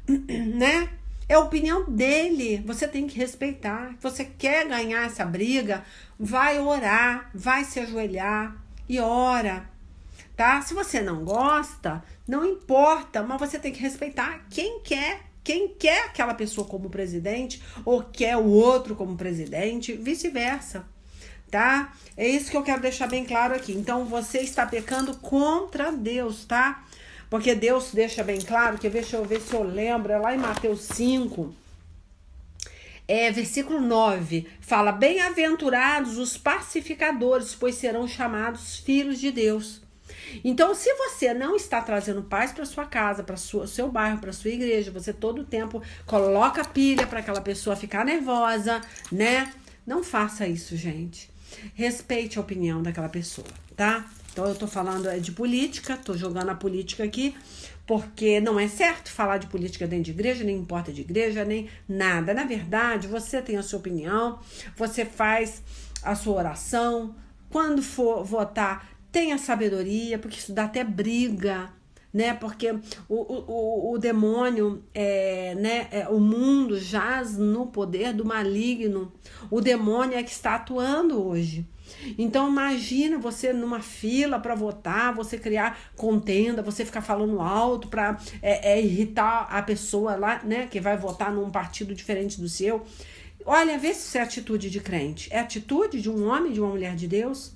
né? É a opinião dele, você tem que respeitar. Você quer ganhar essa briga, vai orar, vai se ajoelhar e ora, tá? Se você não gosta, não importa, mas você tem que respeitar quem quer aquela pessoa como presidente ou quer o outro como presidente, vice-versa, tá? É isso que eu quero deixar bem claro aqui. Então, você está pecando contra Deus, tá? Porque Deus deixa bem claro, que deixa eu ver se eu lembro, é lá em Mateus 5, versículo 9, fala, bem-aventurados os pacificadores, pois serão chamados filhos de Deus. Então, se você não está trazendo paz para sua casa, para seu bairro, para sua igreja, você todo o tempo coloca pilha para aquela pessoa ficar nervosa, né? Não faça isso, gente. Respeite a opinião daquela pessoa, tá? Então, eu tô falando de política, tô jogando a política aqui, porque não é certo falar de política dentro de igreja, nem em porta de igreja, nem nada. Na verdade, você tem a sua opinião, você faz a sua oração. Quando for votar, tenha sabedoria, porque isso dá até briga, né? Porque o demônio, o mundo jaz no poder do maligno. O demônio é que está atuando hoje. Então imagina você numa fila para votar, você criar contenda, você ficar falando alto para irritar a pessoa lá, né? Que vai votar num partido diferente do seu. Olha, vê se isso é atitude de crente. É atitude de um homem, de uma mulher de Deus,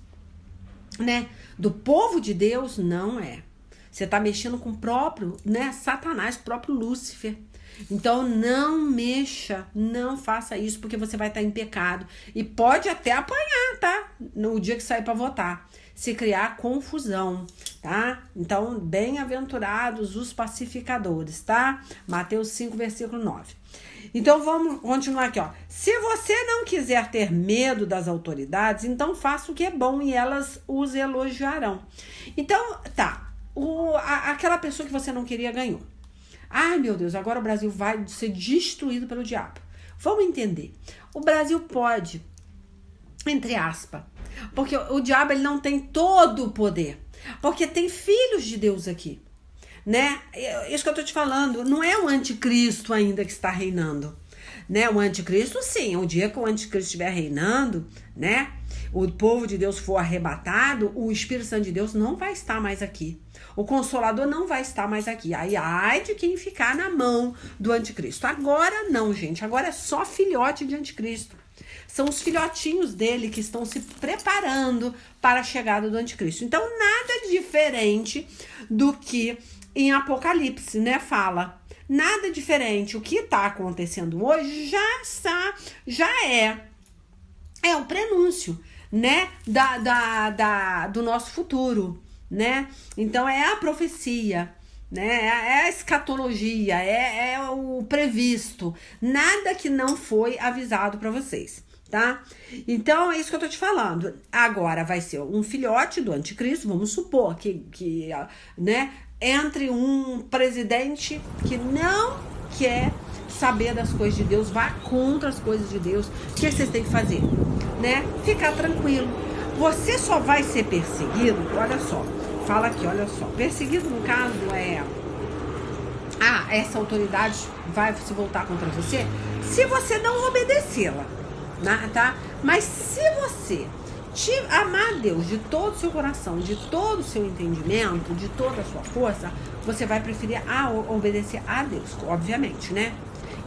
né? Do povo de Deus, não é. Você tá mexendo com o próprio, né, Satanás, o próprio Lúcifer. Então não mexa, não faça isso, porque você vai estar em pecado e pode até apanhar, tá? No dia que sair para votar, se criar confusão, tá? Então, bem-aventurados os pacificadores, tá? Mateus 5, versículo 9. Então, vamos continuar aqui, ó. Se você não quiser ter medo das autoridades, então faça o que é bom e elas os elogiarão. Então, tá. Aquela pessoa que você não queria ganhou. Ai, meu Deus, agora o Brasil vai ser destruído pelo diabo. Vamos entender. O Brasil pode, entre aspas, porque o diabo ele não tem todo o poder. Porque tem filhos de Deus aqui, né? Isso que eu tô te falando, não é o anticristo ainda que está reinando, né? O anticristo, sim, o dia que o anticristo estiver reinando, né? O povo de Deus for arrebatado, o Espírito Santo de Deus não vai estar mais aqui. O Consolador não vai estar mais aqui. Aí, ai de quem ficar na mão do anticristo. Agora não, gente. Agora é só filhote de anticristo. São os filhotinhos dele que estão se preparando para a chegada do anticristo. Então, nada diferente do que em Apocalipse, né? Fala. Nada diferente. O que está acontecendo hoje já é o prenúncio, né? Do nosso futuro, né? Então é a profecia, né? É a escatologia, é o previsto. Nada que não foi avisado para vocês, tá? Então, é isso que eu tô te falando. Agora vai ser um filhote do anticristo, vamos supor que né, entre um presidente que não quer saber das coisas de Deus, vá contra as coisas de Deus. O que vocês têm que fazer? Né? Ficar tranquilo. Você só vai ser perseguido, olha só, fala aqui, olha só. Perseguido, no caso, essa autoridade vai se voltar contra você se você não obedecê-la, né, tá? Mas se você amar Deus de todo o seu coração, de todo o seu entendimento, de toda a sua força, você vai preferir obedecer a Deus, obviamente, né?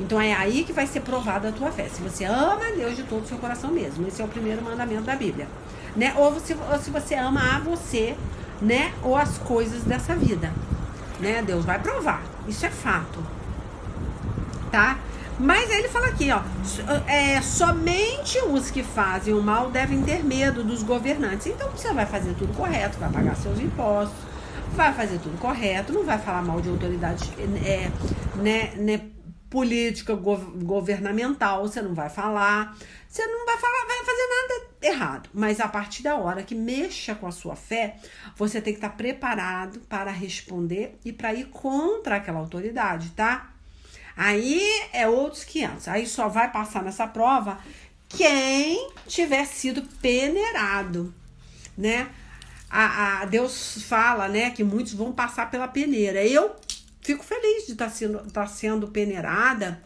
Então é aí que vai ser provada a tua fé. Se você ama a Deus de todo o seu coração mesmo. Esse é o primeiro mandamento da Bíblia, né? Ou se você ama a você, né? Ou as coisas dessa vida, né? Deus vai provar. Isso é fato, tá? Mas aí ele fala aqui, ó, somente os que fazem o mal devem ter medo dos governantes. Então você vai fazer tudo correto, vai pagar seus impostos, vai fazer tudo correto, não vai falar mal de autoridade, né, política, governamental, você não vai falar, vai fazer nada errado. Mas a partir da hora que mexa com a sua fé, você tem que estar preparado para responder e para ir contra aquela autoridade, tá? Aí é outros 500. Aí só vai passar nessa prova quem tiver sido peneirado, né? Deus fala, né, que muitos vão passar pela peneira. Eu fico feliz de estar sendo peneirada,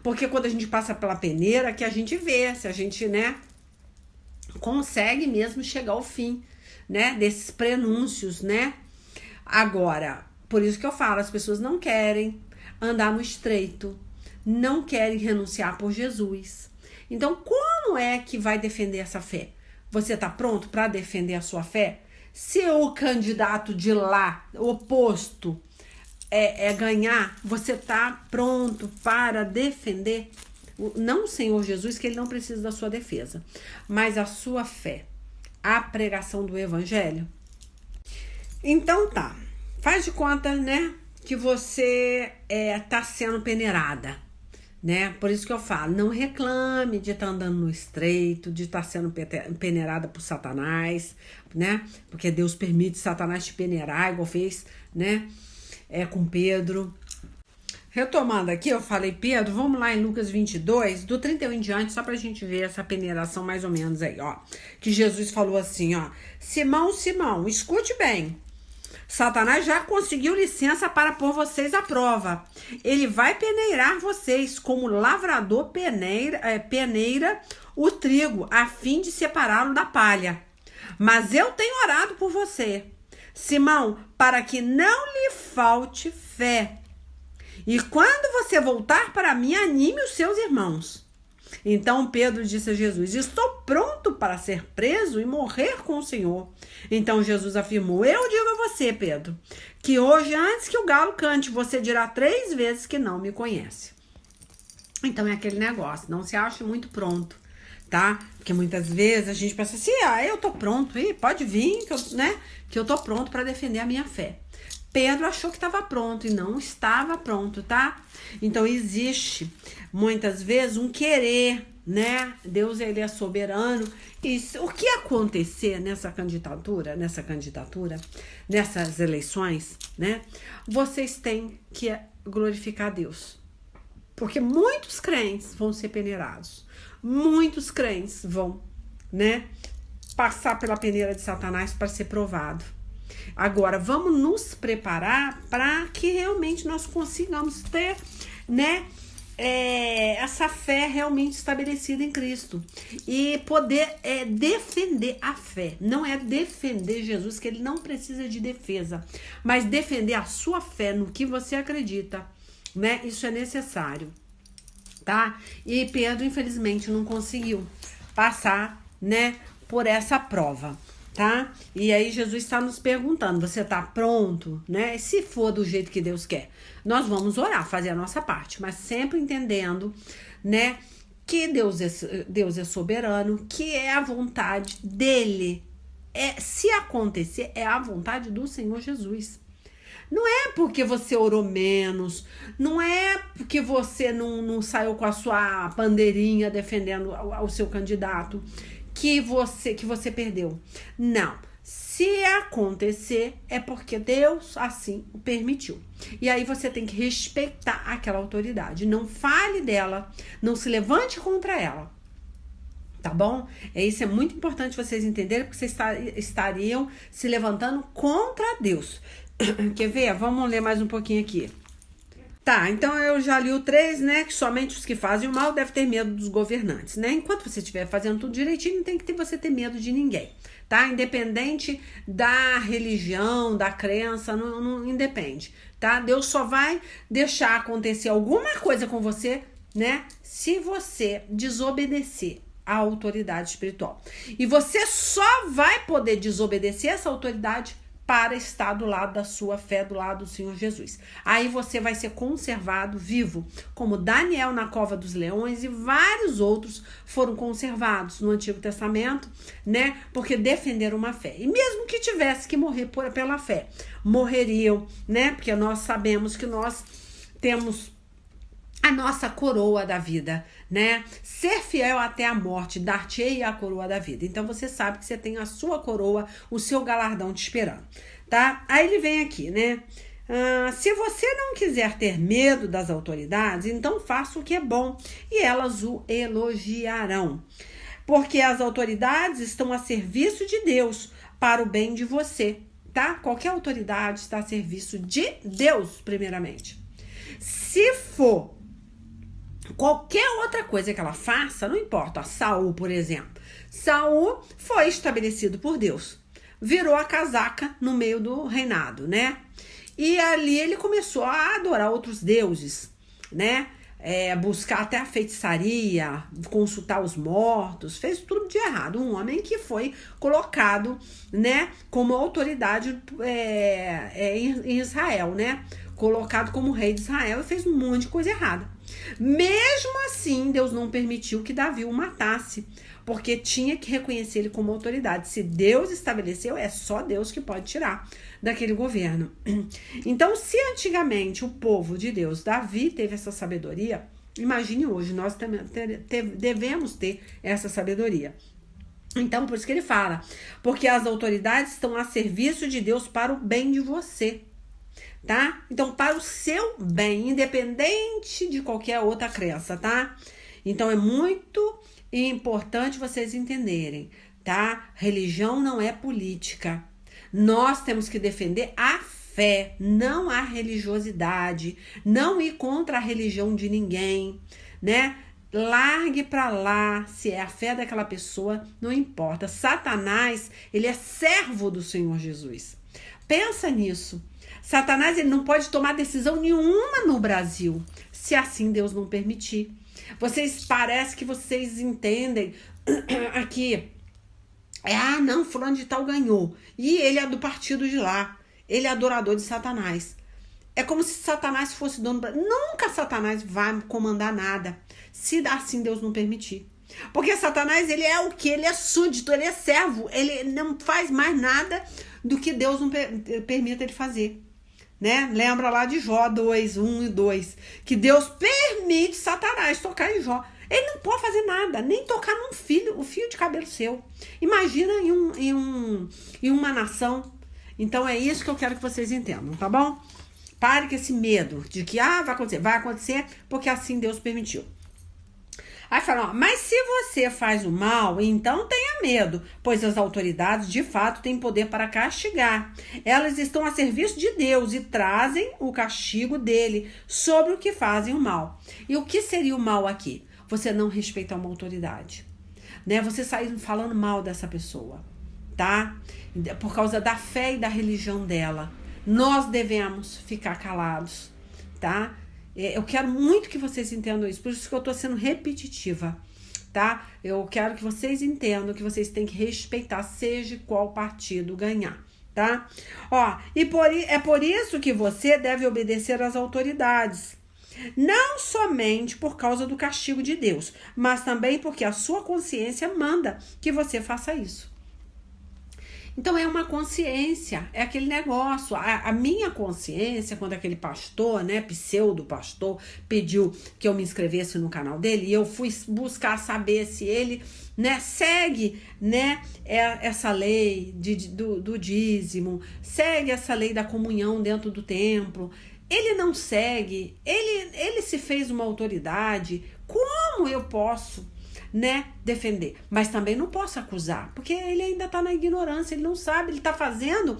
porque quando a gente passa pela peneira, que a gente vê se a gente, né, consegue mesmo chegar ao fim, né, desses prenúncios, né? Agora, por isso que eu falo, as pessoas não querem andar no estreito, não querem renunciar por Jesus. Então, como é que vai defender essa fé? Você está pronto para defender a sua fé? Se o candidato de lá, oposto, ganhar, você está pronto para defender? Não o Senhor Jesus, que ele não precisa da sua defesa, mas a sua fé, a pregação do evangelho. Então tá, faz de conta, né, que você tá sendo peneirada, né? Por isso que eu falo, não reclame de estar andando no estreito, de estar sendo peneirada por Satanás, né? Porque Deus permite Satanás te peneirar, igual fez, né? Com Pedro. Retomando aqui, eu falei Pedro, vamos lá em Lucas 22, do 31 em diante, só pra gente ver essa peneiração mais ou menos aí, ó. Que Jesus falou assim, ó: Simão, Simão, escute bem. Satanás já conseguiu licença para pôr vocês à prova. Ele vai peneirar vocês como lavrador peneira o trigo, a fim de separá-lo da palha. Mas eu tenho orado por você, Simão, para que não lhe falte fé. E quando você voltar para mim, anime os seus irmãos. Então Pedro disse a Jesus: estou pronto para ser preso e morrer com o Senhor. Então Jesus afirmou: eu digo a você, Pedro, que hoje, antes que o galo cante, você dirá 3 vezes que não me conhece. Então é aquele negócio, não se ache muito pronto, tá? Porque muitas vezes a gente pensa assim: eu tô pronto, pode vir, que eu tô pronto para defender a minha fé. Pedro achou que estava pronto e não estava pronto, tá? Então existe muitas vezes um querer, né? Deus, ele é soberano. E o que acontecer nessa candidatura, nessas eleições, né? Vocês têm que glorificar Deus. Porque muitos crentes vão ser peneirados. Muitos crentes vão, né, passar pela peneira de Satanás para ser provado. Agora, vamos nos preparar para que realmente nós consigamos ter, né, essa fé realmente estabelecida em Cristo e poder defender a fé. Não é defender Jesus, que ele não precisa de defesa, mas defender a sua fé no que você acredita, né? Isso é necessário, tá? E Pedro, infelizmente, não conseguiu passar, né, por essa prova, tá? E aí Jesus está nos perguntando: você está pronto, né? Se for do jeito que Deus quer, nós vamos orar, fazer a nossa parte, mas sempre entendendo, né, que Deus é soberano, que é a vontade dele. Se acontecer, é a vontade do Senhor Jesus. Não é porque você orou menos, não é porque você não saiu com a sua bandeirinha defendendo o seu candidato que você perdeu. Não. Se acontecer, é porque Deus assim o permitiu. E aí você tem que respeitar aquela autoridade. Não fale dela, não se levante contra ela. Tá bom? Isso é muito importante vocês entenderem, porque vocês estariam se levantando contra Deus. Quer ver? Vamos ler mais um pouquinho aqui. Tá, então eu já li o 3, né? Que somente os que fazem o mal devem ter medo dos governantes, né? Enquanto você estiver fazendo tudo direitinho, não tem que você ter medo de ninguém, tá? Independente da religião, da crença, não independe, tá? Deus só vai deixar acontecer alguma coisa com você, né? Se você desobedecer a autoridade espiritual. E você só vai poder desobedecer essa autoridade para estar do lado da sua fé, do lado do Senhor Jesus. Aí você vai ser conservado vivo, como Daniel na cova dos leões e vários outros foram conservados no Antigo Testamento, né? Porque defenderam uma fé. E mesmo que tivesse que morrer pela fé, morreriam, né? Porque nós sabemos que nós temos a nossa coroa da vida, né? Ser fiel até a morte, dar-te-ei a coroa da vida. Então você sabe que você tem a sua coroa, o seu galardão te esperando, tá? Aí ele vem aqui, né? Se você não quiser ter medo das autoridades, então faça o que é bom e elas o elogiarão. Porque as autoridades estão a serviço de Deus para o bem de você, tá? Qualquer autoridade está a serviço de Deus, primeiramente. Se for qualquer outra coisa que ela faça, não importa. Saul, por exemplo. Saul foi estabelecido por Deus. Virou a casaca no meio do reinado, né? E ali ele começou a adorar outros deuses, né? Buscar até a feitiçaria, consultar os mortos, fez tudo de errado. Um homem que foi colocado, né, como autoridade em Israel, né? Colocado como rei de Israel e fez um monte de coisa errada. Mesmo assim, Deus não permitiu que Davi o matasse, porque tinha que reconhecer ele como autoridade. Se Deus estabeleceu, é só Deus que pode tirar daquele governo. Então, se antigamente o povo de Deus, Davi, teve essa sabedoria, imagine hoje, nós também devemos ter essa sabedoria. Então, por isso que ele fala, porque as autoridades estão a serviço de Deus para o bem de você. Tá? Então, para o seu bem, independente de qualquer outra crença, tá? Então, é muito importante vocês entenderem, tá? Religião não é política. Nós temos que defender a fé, não a religiosidade, não ir contra a religião de ninguém, né? Largue pra lá, se é a fé daquela pessoa, não importa. Satanás, ele é servo do Senhor Jesus. Pensa nisso. Satanás, ele não pode tomar decisão nenhuma no Brasil, se assim Deus não permitir. Parece que vocês entendem aqui. Não, fulano de tal ganhou. E ele é do partido de lá. Ele é adorador de Satanás. É como se Satanás fosse dono do Brasil. Nunca Satanás vai comandar nada, se assim Deus não permitir. Porque Satanás, ele é o quê? Ele é súdito, ele é servo. Ele não faz mais nada do que Deus não permita ele fazer. Né? Lembra lá de Jó 2, 1 e 2, que Deus permite Satanás tocar em Jó. Ele não pode fazer nada, nem tocar num o fio de cabelo seu. Imagina em uma nação. Então é isso que eu quero que vocês entendam, tá bom? Pare com esse medo de que vai acontecer porque assim Deus permitiu. Aí fala, mas se você faz o mal, então tenha medo, pois as autoridades de fato têm poder para castigar. Elas estão a serviço de Deus e trazem o castigo dele sobre o que fazem o mal. E o que seria o mal aqui? Você não respeitar uma autoridade, né? Você sair falando mal dessa pessoa, tá? Por causa da fé e da religião dela. Nós devemos ficar calados, tá? Eu quero muito que vocês entendam isso, por isso que eu tô sendo repetitiva, tá? Eu quero que vocês entendam que vocês têm que respeitar, seja qual partido ganhar, tá? É por isso que você deve obedecer às autoridades, não somente por causa do castigo de Deus, mas também porque a sua consciência manda que você faça isso. Então é uma consciência, é aquele negócio. A minha consciência, quando aquele pastor, né, pseudo pastor, pediu que eu me inscrevesse no canal dele, e eu fui buscar saber se ele, né, segue, né, essa lei do dízimo, segue essa lei da comunhão dentro do templo. Ele não segue, ele se fez uma autoridade. Como eu posso, né, defender? Mas também não posso acusar, porque ele ainda tá na ignorância, ele não sabe, ele tá fazendo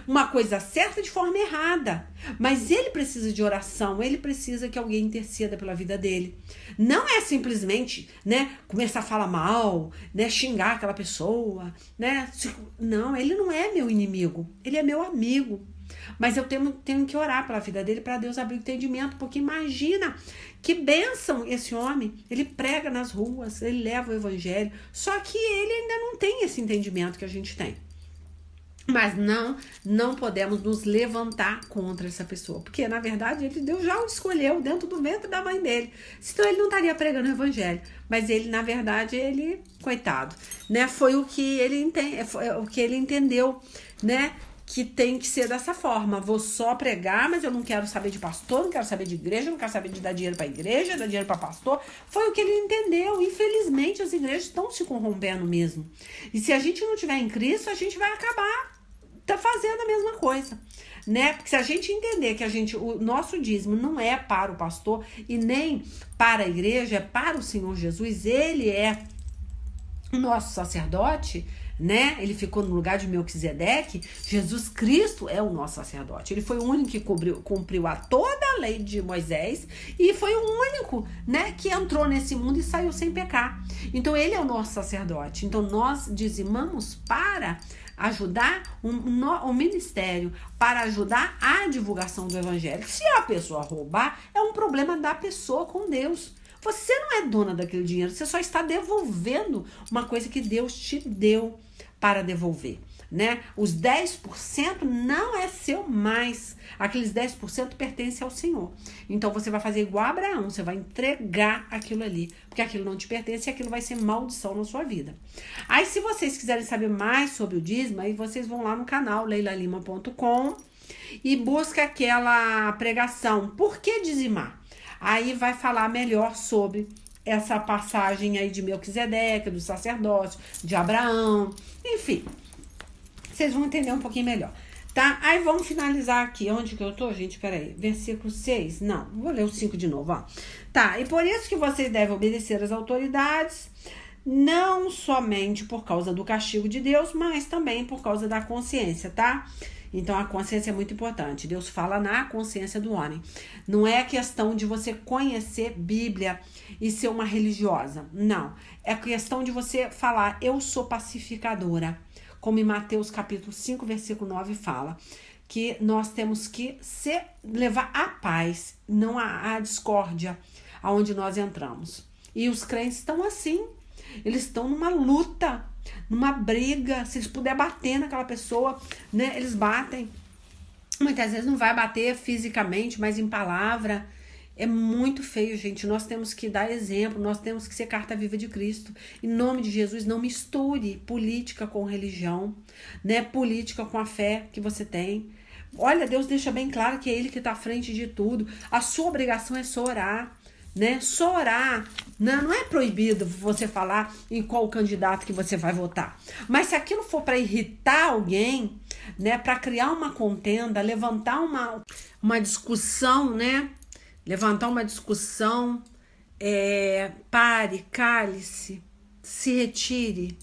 uma coisa certa de forma errada. Mas ele precisa de oração, ele precisa que alguém interceda pela vida dele. Não é simplesmente, né, começar a falar mal, né, xingar aquela pessoa, né? Não, ele não é meu inimigo, ele é meu amigo. Mas eu tenho que orar pela vida dele para Deus abrir o entendimento, porque imagina que bênção esse homem. Ele prega nas ruas, ele leva o evangelho, só que ele ainda não tem esse entendimento que a gente tem. Mas não podemos nos levantar contra essa pessoa, porque na verdade Deus já o escolheu dentro do ventre da mãe dele, senão ele não estaria pregando o evangelho. Mas ele, na verdade, coitado, né, foi o que ele entendeu, né, que tem que ser dessa forma. Vou só pregar, mas eu não quero saber de pastor, não quero saber de igreja, não quero saber de dar dinheiro para igreja, dar dinheiro para pastor. Foi o que ele entendeu. Infelizmente, as igrejas estão se corrompendo mesmo. E se a gente não tiver em Cristo, a gente vai acabar fazendo a mesma coisa, né? Porque se a gente entender que o nosso dízimo não é para o pastor e nem para a igreja, é para o Senhor Jesus, ele é o nosso sacerdote, né? Ele ficou no lugar de Melquisedeque. Jesus Cristo é o nosso sacerdote. Ele foi o único que cumpriu toda a lei de Moisés e foi o único, né, que entrou nesse mundo e saiu sem pecar. Então ele é o nosso sacerdote. Então nós dizimamos para ajudar o ministério, para ajudar a divulgação do evangelho. Se a pessoa roubar, é um problema da pessoa com Deus. Você não é dona daquele dinheiro, você só está devolvendo uma coisa que Deus te deu para devolver, né? Os 10% não é seu mais. Aqueles 10% pertencem ao Senhor. Então você vai fazer igual a Abraão, você vai entregar aquilo ali, porque aquilo não te pertence e aquilo vai ser maldição na sua vida. Aí se vocês quiserem saber mais sobre o dízimo, aí vocês vão lá no canal leilalima.com e busca aquela pregação, por que dizimar? Aí vai falar melhor sobre essa passagem aí de Melquisedeque, do sacerdócio, de Abraão, enfim. Vocês vão entender um pouquinho melhor, tá? Aí vamos finalizar aqui. Onde que eu tô, gente? Peraí. Versículo 6? Não, vou ler o 5 de novo, ó. Tá, e por isso que vocês devem obedecer às autoridades, não somente por causa do castigo de Deus, mas também por causa da consciência, tá? Então a consciência é muito importante. Deus fala na consciência do homem. Não é questão de você conhecer Bíblia e ser uma religiosa. Não. É questão de você falar, eu sou pacificadora. Como em Mateus capítulo 5, versículo 9 fala. Que nós temos que levar a paz, não a discórdia, aonde nós entramos. E os crentes estão assim. Eles estão numa luta, numa briga. Se eles puderem bater naquela pessoa, né, eles batem. Muitas vezes não vai bater fisicamente, mas em palavra. É muito feio, gente. Nós temos que dar exemplo, nós temos que ser carta viva de Cristo. Em nome de Jesus, não misture política com religião, né? Política com a fé que você tem. Olha, Deus deixa bem claro que é Ele que está à frente de tudo. A sua obrigação é só orar, né? Só orar. Não é proibido você falar em qual candidato que você vai votar. Mas se aquilo for para irritar alguém, né? Para criar uma contenda, levantar uma discussão, né? Levantar uma discussão, pare, cale-se, se retire.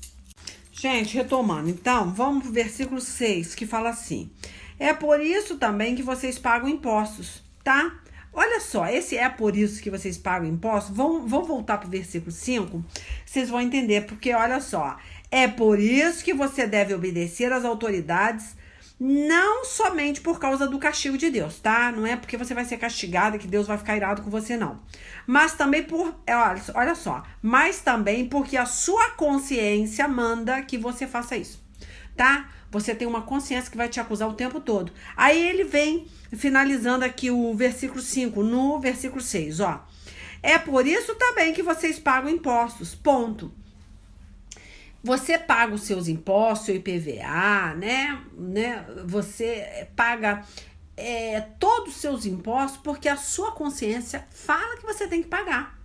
Gente, retomando, então, vamos pro versículo 6, que fala assim: é por isso também que vocês pagam impostos, tá? Olha só, esse é por isso que vocês pagam impostos. Vão voltar pro versículo 5, vocês vão entender, porque olha só, é por isso que você deve obedecer às autoridades, não somente por causa do castigo de Deus, tá? Não é porque você vai ser castigada que Deus vai ficar irado com você, não. Mas também olha só, mas também porque a sua consciência manda que você faça isso, tá? Você tem uma consciência que vai te acusar o tempo todo. Aí ele vem finalizando aqui o versículo 5, no versículo 6, ó. É por isso também que vocês pagam impostos, ponto. Você paga os seus impostos, seu IPVA, né? Você paga todos os seus impostos porque a sua consciência fala que você tem que pagar.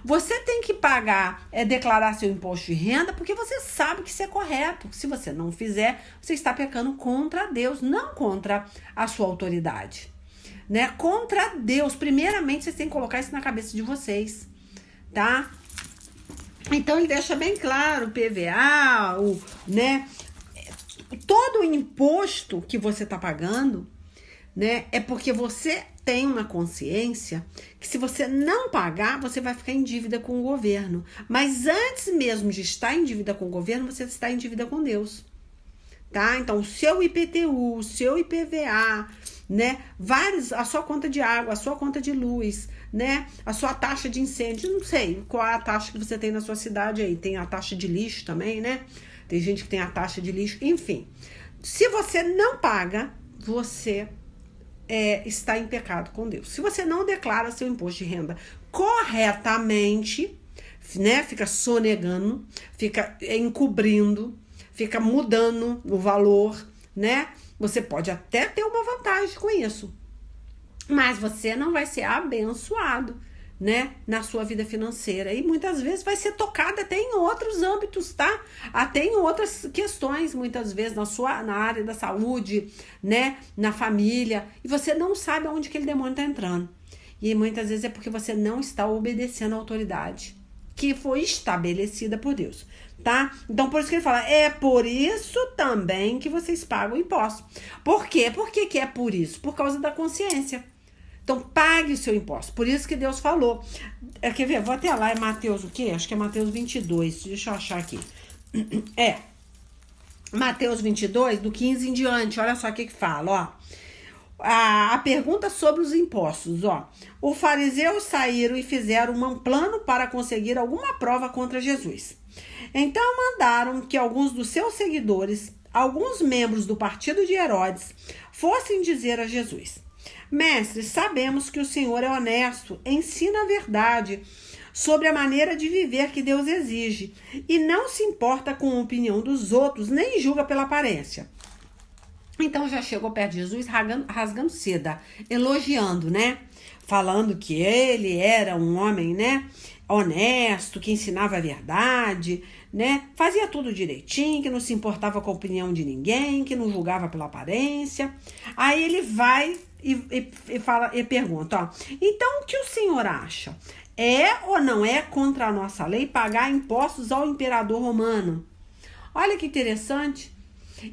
Você tem que pagar, declarar seu imposto de renda porque você sabe que isso é correto. Se você não fizer, você está pecando contra Deus, não contra a sua autoridade, né? Contra Deus. Primeiramente, vocês têm que colocar isso na cabeça de vocês, tá? Então ele deixa bem claro, o PVA, né? Todo o imposto que você está pagando, né? É porque você tem uma consciência que se você não pagar, você vai ficar em dívida com o governo. Mas antes mesmo de estar em dívida com o governo, você está em dívida com Deus, tá? Então, o seu IPTU, o seu IPVA, né? A sua conta de água, a sua conta de luz, né? A sua taxa de incêndio, não sei qual é a taxa que você tem na sua cidade aí. Tem a taxa de lixo também, né? Tem gente que tem a taxa de lixo, enfim. Se você não paga, você está em pecado com Deus. Se você não declara seu imposto de renda corretamente, né? Fica sonegando, fica encobrindo, fica mudando o valor, né? Você pode até ter uma vantagem com isso, mas você não vai ser abençoado, né, na sua vida financeira. E muitas vezes vai ser tocada até em outros âmbitos, tá? Até em outras questões, muitas vezes na área da saúde, né, na família. E você não sabe aonde aquele demônio tá entrando. E muitas vezes é porque você não está obedecendo a autoridade que foi estabelecida por Deus, tá? Então, por isso que ele fala, é por isso também que vocês pagam imposto. Por quê? Por que é por isso? Por causa da consciência. Então, pague o seu imposto. Por isso que Deus falou. Quer ver? Vou até lá, é Mateus o quê? Acho que é Mateus 22. Deixa eu achar aqui. Mateus 22, do 15 em diante. Olha só o que fala, ó. A pergunta sobre os impostos, ó. Os fariseus saíram e fizeram um plano para conseguir alguma prova contra Jesus. Então mandaram que alguns dos seus seguidores, alguns membros do partido de Herodes, fossem dizer a Jesus: Mestre, sabemos que o Senhor é honesto, ensina a verdade sobre a maneira de viver que Deus exige e não se importa com a opinião dos outros, nem julga pela aparência. Então já chegou perto de Jesus rasgando seda, elogiando, né? Falando que ele era um homem, né, honesto, que ensinava a verdade, né? Fazia tudo direitinho, que não se importava com a opinião de ninguém, que não julgava pela aparência. Aí ele vai e pergunta, ó, então o que o senhor acha? É ou não é contra a nossa lei pagar impostos ao imperador romano? Olha que interessante.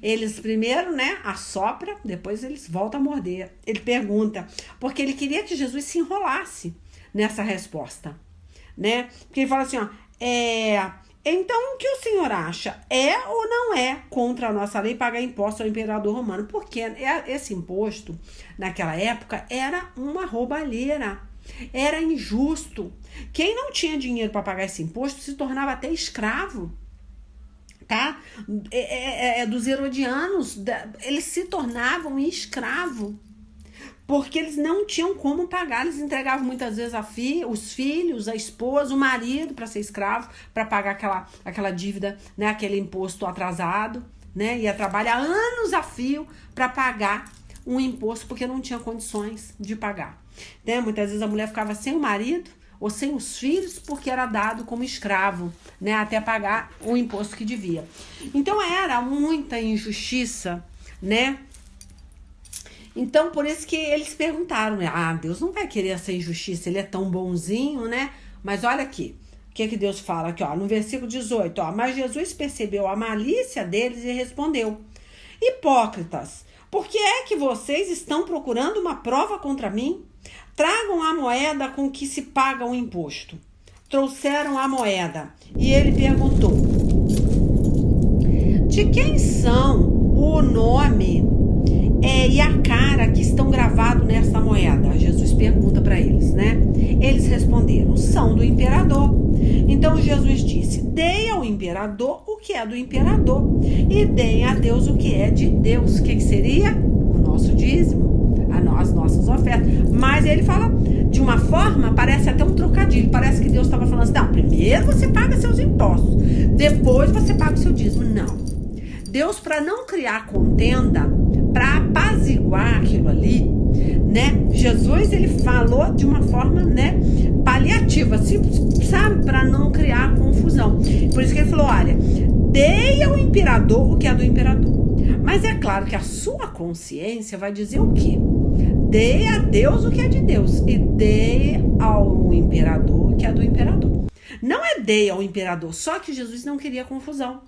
Eles primeiro, né, assopra, depois eles voltam a morder. Ele pergunta, porque ele queria que Jesus se enrolasse nessa resposta, né? Porque ele fala assim, ó, então o que o senhor acha? É ou não é contra a nossa lei pagar imposto ao imperador romano? Porque esse imposto, naquela época, era uma roubalheira, era injusto. Quem não tinha dinheiro para pagar esse imposto se tornava até escravo. Tá? Dos herodianos, eles se tornavam escravos, porque eles não tinham como pagar, eles entregavam muitas vezes os filhos, a esposa, o marido para ser escravo, para pagar aquela dívida, né? Aquele imposto atrasado, né? Ia trabalhar anos a fio para pagar um imposto, porque não tinha condições de pagar, né? Muitas vezes a mulher ficava sem o marido ou sem os filhos, porque era dado como escravo, né, até pagar o imposto que devia. Então era muita injustiça, né? Então por isso que eles perguntaram, Deus não vai querer essa injustiça, ele é tão bonzinho, né? Mas olha aqui, o que Deus fala aqui, ó, no versículo 18, ó, mas Jesus percebeu a malícia deles e respondeu: hipócritas, por que é que vocês estão procurando uma prova contra mim? Tragam a moeda com que se paga o imposto. Trouxeram a moeda e ele perguntou: de quem são o nome e a cara que estão gravados nessa moeda? Jesus pergunta para eles, né? Eles responderam: são do imperador. Então Jesus disse: deem ao imperador o que é do imperador e deem a Deus o que é de Deus. O que seria? O nosso dízimo, as nossas ofertas. Mas ele fala: de uma forma, parece até um trocadilho. Parece que Deus estava falando assim, não, primeiro você paga seus impostos, depois você paga o seu dízimo. Não. Deus, para não criar contenda, para apaziguar aquilo ali, né? Jesus, ele falou de uma forma, né, paliativa, assim, sabe, para não criar confusão. Por isso que ele falou, olha, dei ao imperador o que é do imperador. Mas é claro que a sua consciência vai dizer o quê? Dê a Deus o que é de Deus e dê ao imperador o que é do imperador. Não é dê ao imperador, só que Jesus não queria confusão.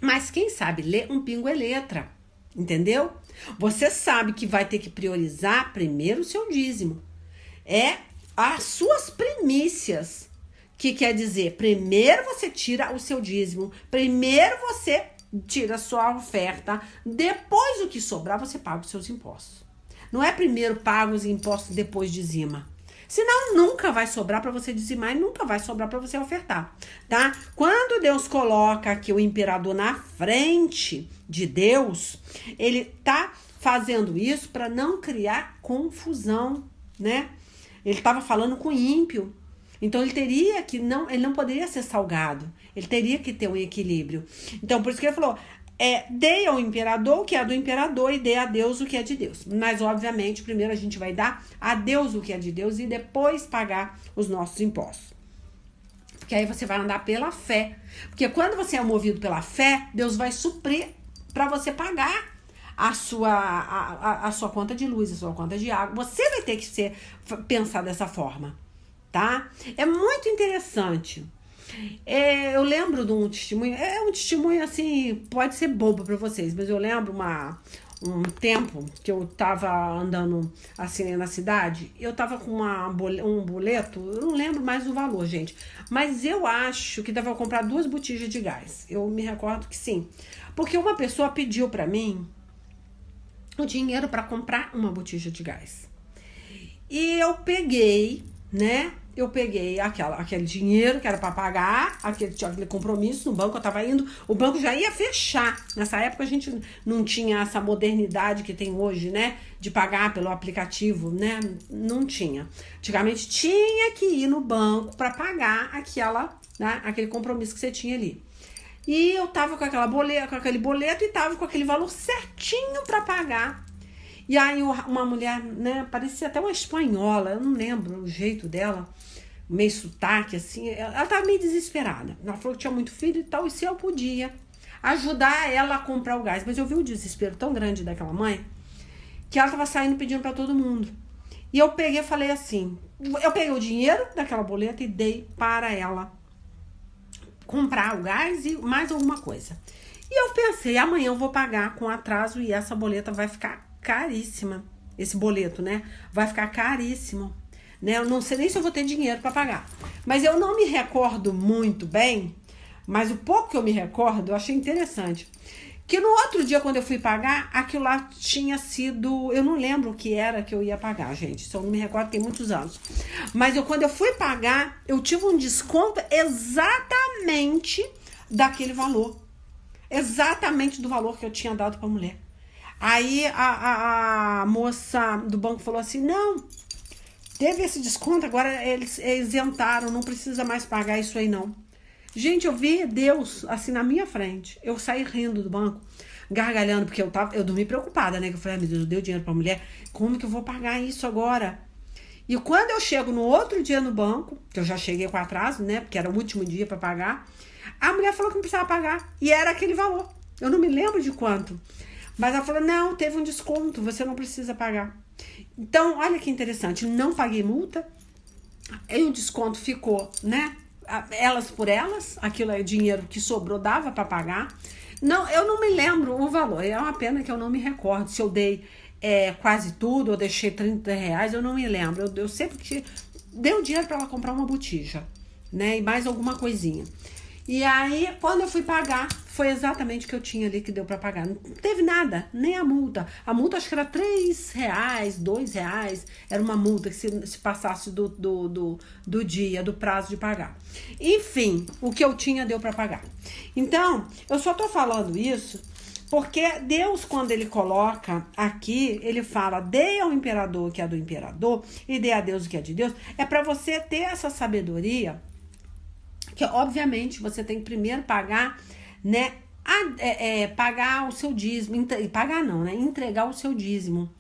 Mas quem sabe ler um pingo é letra, entendeu? Você sabe que vai ter que priorizar primeiro o seu dízimo. É as suas primícias, que quer dizer, primeiro você tira o seu dízimo, primeiro você tira a sua oferta, depois o que sobrar você paga os seus impostos. Não é primeiro paga os impostos, depois dizima. Senão nunca vai sobrar para você dizimar e nunca vai sobrar para você ofertar, tá? Quando Deus coloca aqui o imperador na frente de Deus, ele tá fazendo isso para não criar confusão, né? Ele estava falando com o ímpio. Então ele não poderia ser salgado. Ele teria que ter um equilíbrio. Então por isso que ele falou, dê ao imperador o que é do imperador e dê a Deus o que é de Deus. Mas, obviamente, primeiro a gente vai dar a Deus o que é de Deus e depois pagar os nossos impostos. Porque aí você vai andar pela fé. Porque quando você é movido pela fé, Deus vai suprir para você pagar a sua conta de luz, a sua conta de água. Você vai ter que pensar dessa forma, tá? É muito interessante. Eu lembro de um testemunho, um testemunho assim, pode ser bobo para vocês, mas eu lembro um tempo que eu tava andando assim na cidade, eu tava com um boleto, eu não lembro mais o valor, gente, mas eu acho que dava pra comprar 2 botijas de gás, eu me recordo que sim, porque uma pessoa pediu para mim o dinheiro para comprar uma botija de gás, e eu peguei, né? Eu peguei aquele dinheiro que era para pagar, aquele compromisso no banco, eu tava indo, o banco já ia fechar. Nessa época a gente não tinha essa modernidade que tem hoje, né? De pagar pelo aplicativo, né? Não tinha. Antigamente tinha que ir no banco para pagar aquele compromisso que você tinha ali. E eu tava com aquele boleto e tava com aquele valor certinho para pagar. E aí uma mulher, né, parecia até uma espanhola, eu não lembro o jeito dela, meio sotaque, assim, ela tava meio desesperada. Ela falou que tinha muito filho e tal, e se eu podia ajudar ela a comprar o gás. Mas eu vi o desespero tão grande daquela mãe, que ela tava saindo pedindo para todo mundo. E eu peguei e falei assim, eu peguei o dinheiro daquela boleta e dei para ela comprar o gás e mais alguma coisa. E eu pensei, amanhã eu vou pagar com atraso e essa boleta vai ficar caríssima, esse boleto, né? Vai ficar caríssimo, né? Eu não sei nem se eu vou ter dinheiro para pagar. Mas eu não me recordo muito bem, mas o pouco que eu me recordo, eu achei interessante. Que no outro dia, quando eu fui pagar, aquilo lá tinha sido... Eu não lembro o que era que eu ia pagar, gente. Isso eu não me recordo, tem muitos anos. Mas quando eu fui pagar, eu tive um desconto exatamente daquele valor. Exatamente do valor que eu tinha dado para a mulher. Aí a moça do banco falou assim, não, teve esse desconto, agora eles isentaram, não precisa mais pagar isso aí não. Gente, eu vi Deus assim na minha frente, eu saí rindo do banco, gargalhando, porque eu dormi preocupada, né, que eu falei, meu Deus, eu dei dinheiro pra mulher, como que eu vou pagar isso agora? E quando eu chego no outro dia no banco, que eu já cheguei com atraso, né, porque era o último dia pra pagar, a mulher falou que não precisava pagar, e era aquele valor, eu não me lembro de quanto. Mas ela falou, não, teve um desconto, você não precisa pagar. Então, olha que interessante, não paguei multa, e o desconto ficou, né, elas por elas, aquilo é dinheiro que sobrou, dava para pagar. Não, eu não me lembro o valor, é uma pena que eu não me recordo, se eu dei quase tudo, eu deixei R$30, eu não me lembro, eu sempre que dei o dinheiro para ela comprar uma botija, né, e mais alguma coisinha. E aí, quando eu fui pagar, foi exatamente o que eu tinha ali que deu pra pagar. Não teve nada, nem a multa. A multa acho que era R$3, R$2. Era uma multa que se passasse do dia, do prazo de pagar. Enfim, o que eu tinha deu pra pagar. Então, eu só tô falando isso Porque Deus, quando ele coloca aqui, ele fala: dê ao imperador o que é do imperador e dê a Deus o que é de Deus. É para você ter essa sabedoria, que obviamente você tem que primeiro pagar, né? Pagar o seu dízimo. Pagar não, né? Entregar o seu dízimo,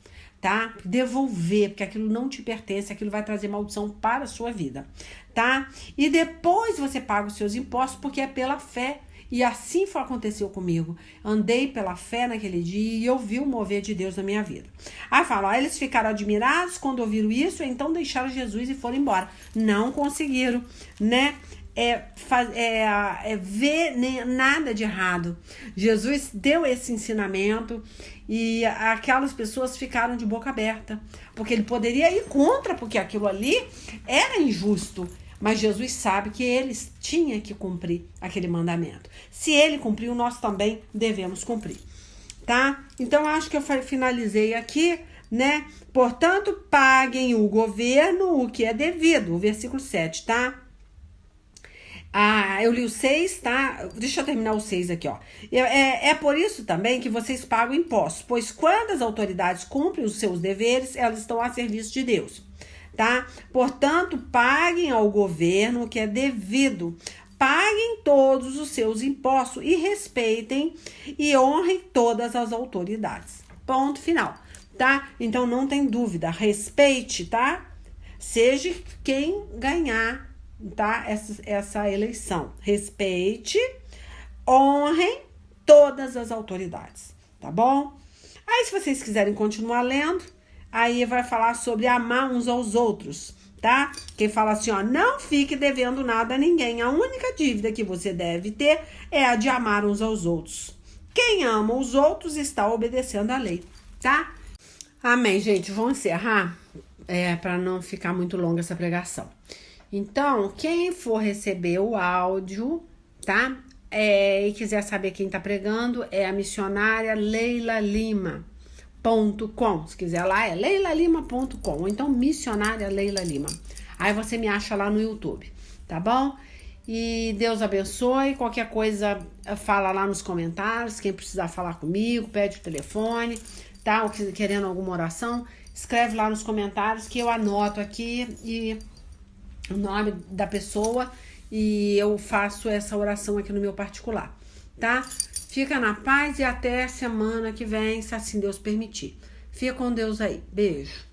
tá? Devolver, porque aquilo não te pertence, aquilo vai trazer maldição para a sua vida, tá? E depois você paga os seus impostos, porque é pela fé. E assim aconteceu comigo. Andei pela fé naquele dia e eu vi o mover de Deus na minha vida. Aí fala, eles ficaram admirados quando ouviram isso, então deixaram Jesus e foram embora. Não conseguiram, né? Ver nada de errado. Jesus deu esse ensinamento e aquelas pessoas ficaram de boca aberta, porque ele poderia ir contra, porque aquilo ali era injusto. Mas Jesus sabe que eles tinham que cumprir aquele mandamento. Se ele cumpriu, nós também devemos cumprir, tá? Então, acho que eu finalizei aqui, né? Portanto, paguem o governo o que é devido. O versículo 7, tá? Eu li o 6, tá? Deixa eu terminar o 6 aqui, ó. É por isso também que vocês pagam impostos, pois quando as autoridades cumprem os seus deveres, elas estão a serviço de Deus, tá? Portanto, paguem ao governo o que é devido. Paguem todos os seus impostos e respeitem e honrem todas as autoridades. Ponto final, tá? Então, não tem dúvida. Respeite, tá? Seja quem ganhar, tá? Essa eleição. Respeite, honrem todas as autoridades, tá bom? Aí, se vocês quiserem continuar lendo, aí vai falar sobre amar uns aos outros, tá? Quem fala assim, ó, não fique devendo nada a ninguém. A única dívida que você deve ter é a de amar uns aos outros. Quem ama os outros está obedecendo a lei, tá? Amém, gente. Vamos encerrar, para não ficar muito longa essa pregação. Então, quem for receber o áudio, tá? E quiser saber quem tá pregando, é a missionária Leila Lima.com. Se quiser lá, é leilalima.com. Ou então, missionária Leila Lima. Aí você me acha lá no YouTube, tá bom? E Deus abençoe. Qualquer coisa, fala lá nos comentários. Quem precisar falar comigo, pede o telefone, tá? Ou querendo alguma oração, escreve lá nos comentários que eu anoto aqui e o nome da pessoa e eu faço essa oração aqui no meu particular, tá? Fica na paz e até semana que vem, se assim Deus permitir. Fica com Deus aí. Beijo.